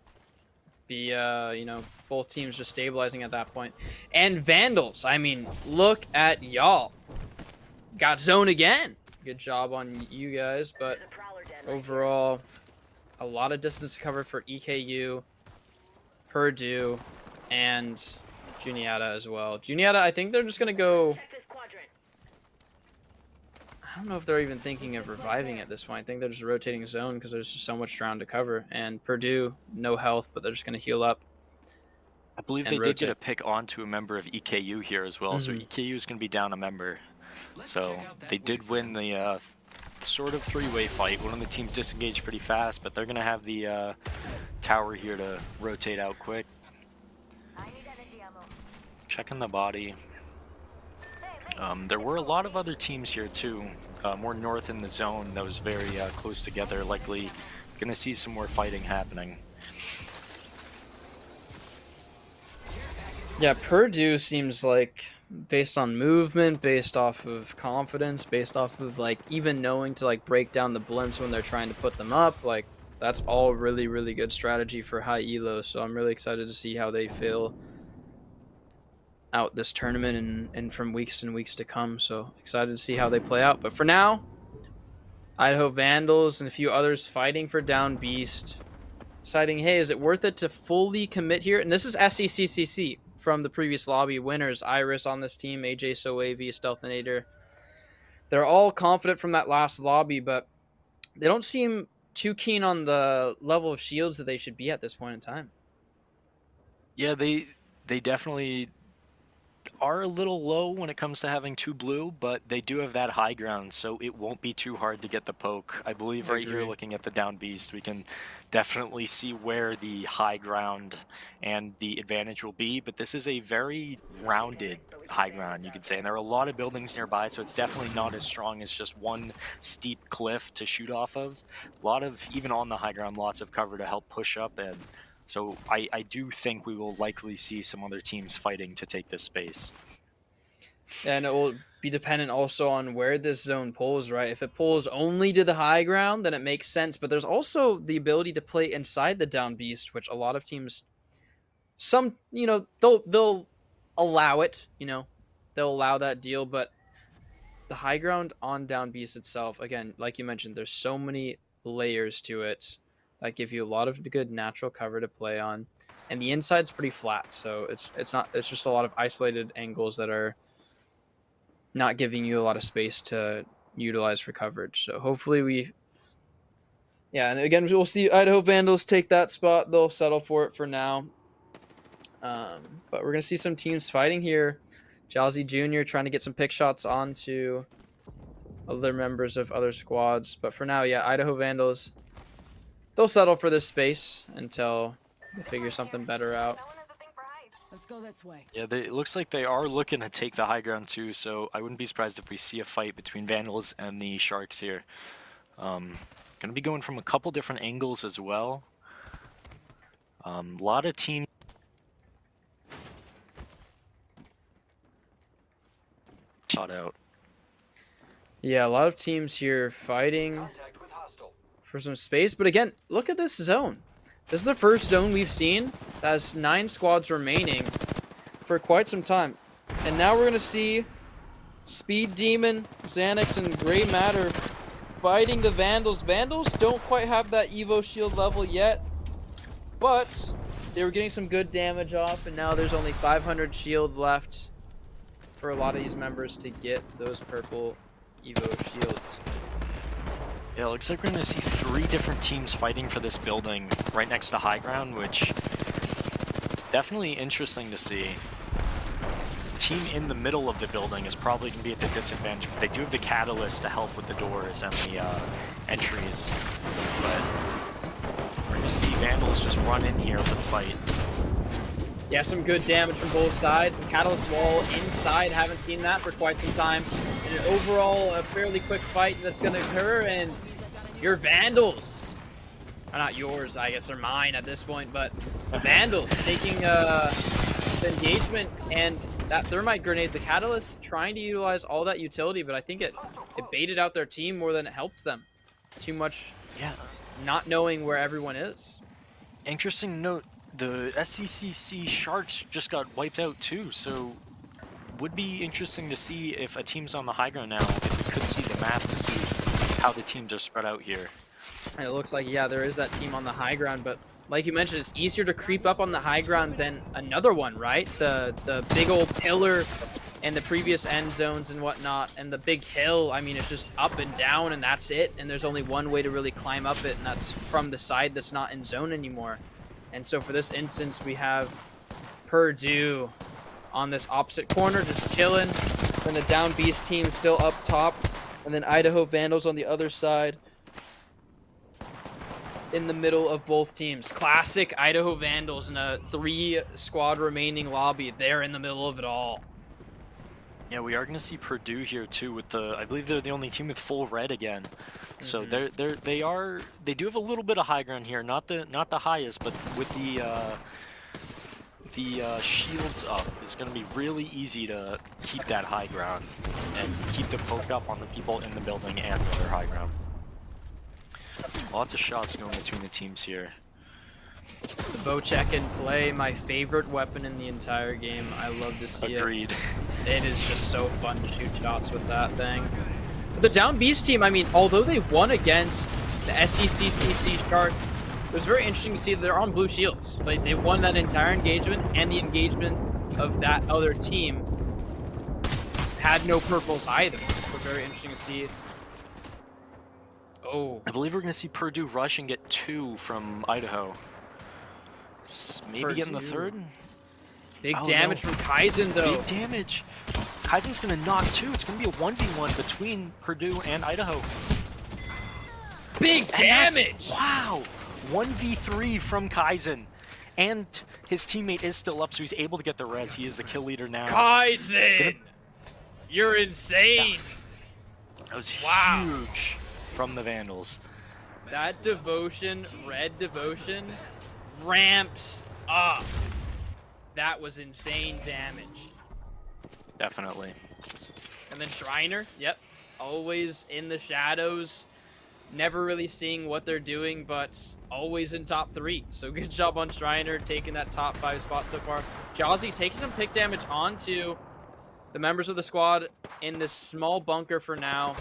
be, you know, both teams just stabilizing at that point. And Vandals, I mean, look at y'all. Got zone again. Good job on you guys, but overall, a lot of distance covered for EKU, Purdue, and Juniata as well. Juniata, I think they're just going to go... I don't know if they're even thinking of reviving at this point. I think they're just rotating zone because there's just so much ground to cover. And Purdue, no health, but they're just going to heal up. I believe And they did get a rotate. pick onto a member of EKU here as well, so EKU is going to be down a member. So they did win the sort of three-way fight. One of the teams disengaged pretty fast, but they're going to have the tower here to rotate out quick. Checking the body. There were a lot of other teams here too, more north in the zone that was very close together. Likely going to see some more fighting happening. Yeah, Purdue seems like, based on movement, based off of confidence, based off of, like, even knowing to, like, break down the blimps when they're trying to put them up, like, that's all really, really good strategy for high elo. So I'm really excited to see how they feel out this tournament and from weeks and weeks to come. So excited to see how they play out. But for now, Idaho Vandals and a few others fighting for Down Beast, deciding, hey, is it worth it to fully commit here? And this is SECCC from the previous lobby winners. Iris on this team, AJ Soavi, Stealthinator. They're all confident from that last lobby, but they don't seem too keen on the level of shields that they should be at this point in time. Yeah, they definitely are a little low when it comes to having two blue, but they do have that high ground, so it won't be too hard to get the poke. I believe right here, looking at the Down Beast, we can definitely see where the high ground and the advantage will be, but this is a very rounded high ground, you could say, and there are a lot of buildings nearby, so it's definitely not as strong as just one steep cliff to shoot off of. A lot of, even on the high ground, lots of cover to help push up, and so I do think we will likely see some other teams fighting to take this space. And it will be dependent also on where this zone pulls, right? If it pulls only to the high ground, then it makes sense. But there's also the ability to play inside the Down Beast, which a lot of teams, some, you know, they'll allow it, you know, they'll allow that deal. But the high ground on Down Beast itself, again, like you mentioned, there's so many layers to it that give you a lot of good natural cover to play on, and the inside's pretty flat, so it's just a lot of isolated angles that are not giving you a lot of space to utilize for coverage. So hopefully and again, we'll see Idaho Vandals take that spot. They'll settle for it for now, but we're gonna see some teams fighting here. Jalzy Jr. trying to get some pick shots onto other members of other squads, but for now, yeah, Idaho Vandals, they'll settle for this space until they figure something better out. Let's go this way. Yeah, it looks like they are looking to take the high ground too, so I wouldn't be surprised if we see a fight between Vandals and the Sharks here. Going to be going from a couple different angles as well. A lot of teams shot out. Yeah, a lot of teams here fighting for some space, but again, look at this zone. This is the first zone we've seen that has 9 squads remaining for quite some time. And now we're gonna see Speed Demon, Xanax, and Grey Matter fighting the Vandals. Vandals don't quite have that Evo shield level yet, but they were getting some good damage off, and now there's only 500 shield left for a lot of these members to get those purple Evo shields. Yeah, it looks like we're going to see 3 different teams fighting for this building right next to high ground, which is definitely interesting to see. The team in the middle of the building is probably going to be at the disadvantage, but they do have the catalyst to help with the doors and the entries. But we're going to see Vandals just run in here for the fight. Yeah, some good damage from both sides. The Catalyst Wall inside, haven't seen that for quite some time. And overall, a fairly quick fight that's going to occur, and your Vandals, not yours, I guess they're mine at this point, but the Vandals taking the engagement, and that Thermite Grenade, the Catalyst trying to utilize all that utility, but I think it baited out their team more than it helped them. Too much not knowing where everyone is. Interesting note, the SCCC Sharks just got wiped out too, so would be interesting to see if a team's on the high ground now, if we could see the map to see how the teams are spread out here. And it looks like, yeah, there is that team on the high ground, but like you mentioned, it's easier to creep up on the high ground than another one, right? The big old pillar and the previous end zones and whatnot, and the big hill, I mean, it's just up and down, and that's it. And there's only one way to really climb up it, and that's from the side that's not in zone anymore. And so for this instance, we have Purdue on this opposite corner, just chilling. Then the Down Beast team still up top, and then Idaho Vandals on the other side, in the middle of both teams. Classic Idaho Vandals in a 3-squad remaining lobby. They're in the middle of it all. Yeah, we are going to see Purdue here too with the, I believe they're the only team with full red again. So they do have a little bit of high ground here, not the highest, but with the shields up, it's going to be really easy to keep that high ground and keep the poke up on the people in the building and the other high ground. Lots of shots going between the teams here. The Bocek in play, my favorite weapon in the entire game. I love to see Agreed. It is just so fun to shoot shots with that thing. But the Down Beast team, I mean, although they won against the SCCC Shark, it was very interesting to see that they're on blue shields. Like, they won that entire engagement, and the engagement of that other team had no purples either. So very interesting to see. Oh. I believe we're going to see Purdue rush and get 2 from Idaho. Maybe getting the 3rd? Big damage from Kaizen, though. Big damage. Kaizen's going to knock 2. It's going to be a 1v1 between Purdue and Idaho. Big damage! Wow! 1v3 from Kaizen. And his teammate is still up, so he's able to get the res. He is the kill leader now. Kaizen! You're insane! That was huge from the Vandals. That devotion, red devotion, ramps up. That was insane damage. Definitely. And then Shriner, yep, always in the shadows, never really seeing what they're doing, but always in top 3. So good job on Shriner taking that top 5 spot so far. Jazzy taking some pick damage onto the members of the squad in this small bunker for now.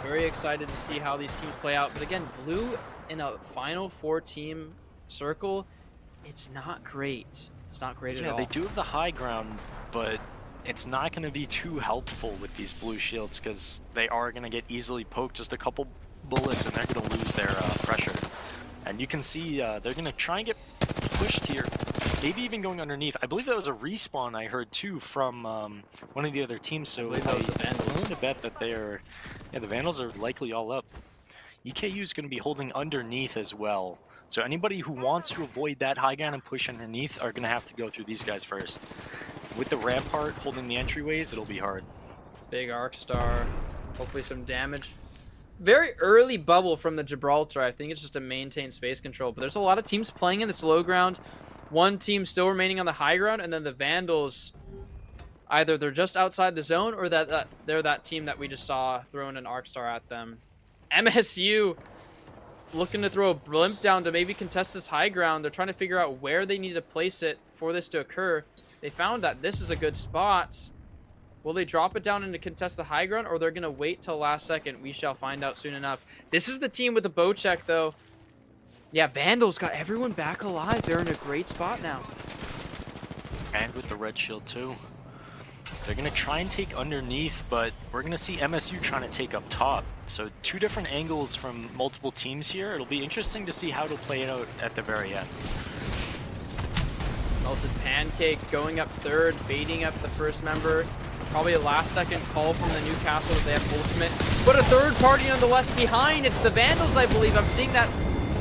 Very excited to see how these teams play out. But again, blue in a final 4-team circle, it's not great. It's not great at all. Yeah, they do have the high ground, but it's not going to be too helpful with these blue shields because they are going to get easily poked just a couple bullets and they're going to lose their pressure. And you can see they're going to try and get pushed here, maybe even going underneath. I believe that was a respawn I heard too from one of the other teams, so I'm willing to bet that they're, the Vandals are likely all up. EKU is going to be holding underneath as well. So anybody who wants to avoid that high ground and push underneath are going to have to go through these guys first. With the Rampart holding the entryways, it'll be hard. Big Arc Star, hopefully some damage. Very early bubble from the Gibraltar. I think it's just to maintain space control. But there's a lot of teams playing in this low ground. One team still remaining on the high ground, and then the Vandals, either they're just outside the zone or that they're that team that we just saw throwing an Arc Star at them. MSU looking to throw a blimp down to maybe contest this high ground. They're trying to figure out where they need to place it for this to occur. They found that this is a good spot. Will they drop it down and contest the high ground, or they're going to wait till last second? We shall find out soon enough. This is the team with the bow check, though. Yeah, Vandals got everyone back alive. They're in a great spot now. And with the red shield, too. They're going to try and take underneath, but we're going to see MSU trying to take up top. So 2 different angles from multiple teams here. It'll be interesting to see how it'll play out at the very end. Melted Pancake going up third, baiting up the first member. Probably a last-second call from the Newcastle that they have ultimate. But a third party nonetheless behind. It's the Vandals, I believe. I'm seeing that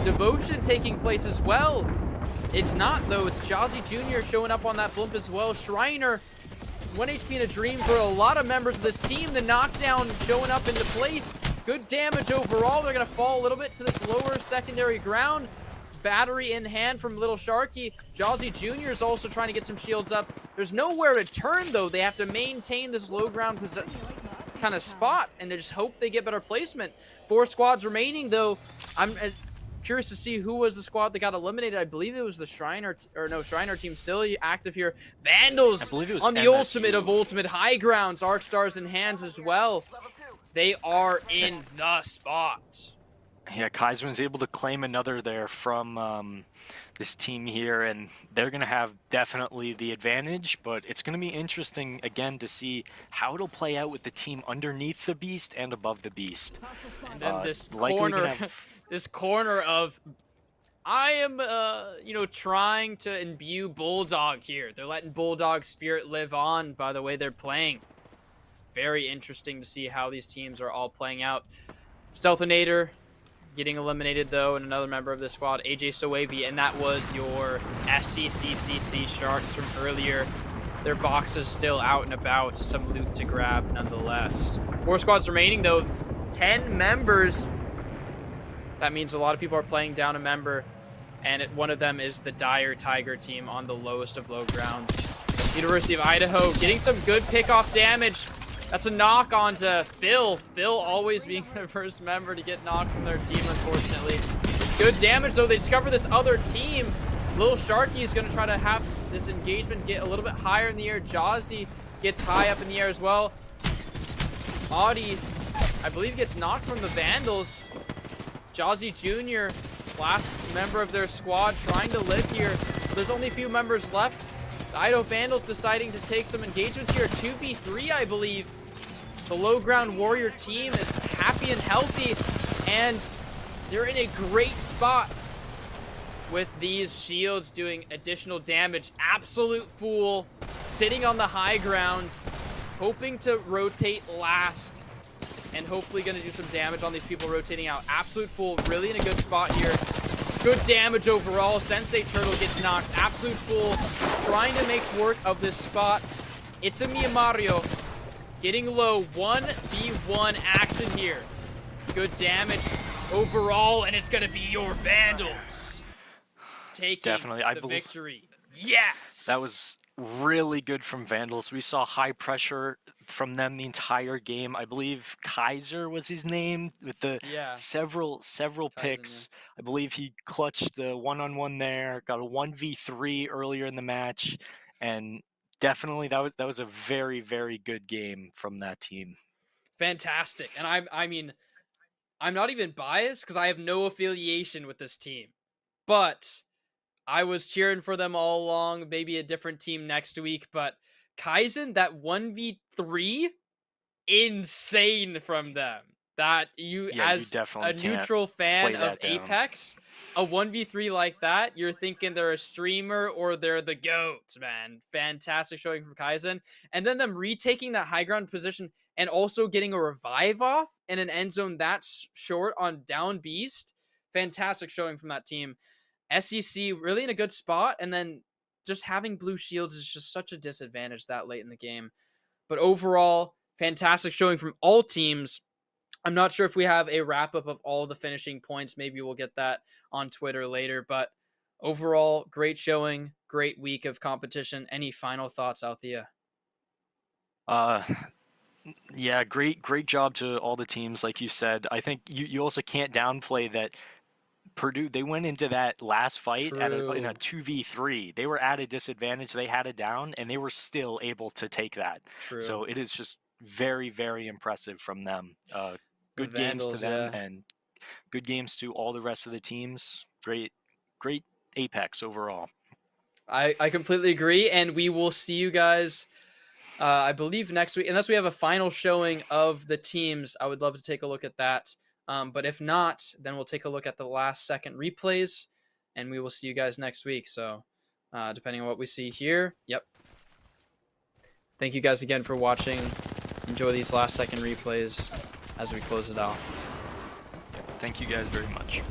devotion taking place as well. It's not, though. It's Jazzy Jr. showing up on that blimp as well. Shriner, 1 HP in a dream for a lot of members of this team. The knockdown showing up into place. Good damage overall. They're going to fall a little bit to this lower secondary ground. Battery in hand from Little Sharky. Jazzy Jr. is also trying to get some shields up. There's nowhere to turn, though. They have to maintain this low ground kind of spot, and they just hope they get better placement. 4 squads remaining, though. I'm curious to see who was the squad that got eliminated. I believe it was the Shriner, Shriner team still active here. Vandals I believe it was on the MSU. ultimate of ultimate high grounds. Arc Stars in hands as well. They are in the spot. Yeah, Kaiserman's able to claim another there from this team here, and they're going to have definitely the advantage, but it's going to be interesting, again, to see how it'll play out with the team underneath the Beast and above the Beast. And then this likely corner, gonna have- this corner of, I am, trying to imbue Bulldog here. They're letting Bulldog spirit live on by the way they're playing. Very interesting to see how these teams are all playing out. Stealthinator getting eliminated, though, and another member of the squad, AJ Soavi, and that was your SCCCC Sharks from earlier. Their boxes still out and about, some loot to grab nonetheless. 4 squads remaining, though, 10 members. That means a lot of people are playing down a member, and one of them is the Dire Tiger team on the lowest of low ground. University of Idaho getting some good pickoff damage. That's a knock onto Phil. Phil always being the first member to get knocked from their team, unfortunately. Good damage, though. They discover this other team. Little Sharky is going to try to have this engagement get a little bit higher in the air. Jazzy gets high up in the air as well. Audi, I believe, gets knocked from the Vandals. Jazzy Jr., last member of their squad, trying to live here. There's only a few members left. The Idaho Vandals deciding to take some engagements here. 2v3, I believe. The low ground warrior team is happy and healthy, and they're in a great spot with these shields doing additional damage. Absolute Fool sitting on the high ground, hoping to rotate last, and hopefully going to do some damage on these people rotating out. Absolute Fool really in a good spot here. Good damage overall. Sensei Turtle gets knocked. Absolute Fool trying to make work of this spot. It's a Mario getting low. 1v1 action here. Good damage overall, and it's going to be your Vandals taking Definitely, I the believe victory. Yes! that was really good from Vandals. We saw high pressure from them the entire game. I believe Kaiser was his name with the several picks. I believe he clutched the one-on-one there, got a 1v3 earlier in the match, and definitely that was a very, very good game from that team. Fantastic. And I mean, I'm not even biased because I have no affiliation with this team, but I was cheering for them all along. Maybe a different team next week, but Kaizen, that 1v3, insane from them. That you, as a neutral fan of Apex, a 1v3 like that, you're thinking they're a streamer or they're the GOAT, man. Fantastic showing from Kaizen. And then them retaking that high ground position and also getting a revive off in an end zone that's short on down Beast. Fantastic showing from that team. SEC really in a good spot, and then just having blue shields is just such a disadvantage that late in the game. But overall, fantastic showing from all teams. I'm not sure if we have a wrap-up of all the finishing points. Maybe we'll get that on Twitter later. But overall, great showing, great week of competition. Any final thoughts, Althea? Yeah, great job to all the teams, like you said. I think you also can't downplay that Purdue, they went into that last fight in a True. 2v3. They were at a disadvantage. They had it down, and they were still able to take that. True. So it is just very, very impressive from them. The Good games to Vandals, them, yeah. and good games to all the rest of the teams. Great Apex overall. I completely agree, and we will see you guys, I believe, next week. Unless we have a final showing of the teams, I would love to take a look at that. But if not, then we'll take a look at the last second replays, and we will see you guys next week. So, depending on what we see here, yep. Thank you guys again for watching. Enjoy these last second replays as we close it out. Thank you guys very much.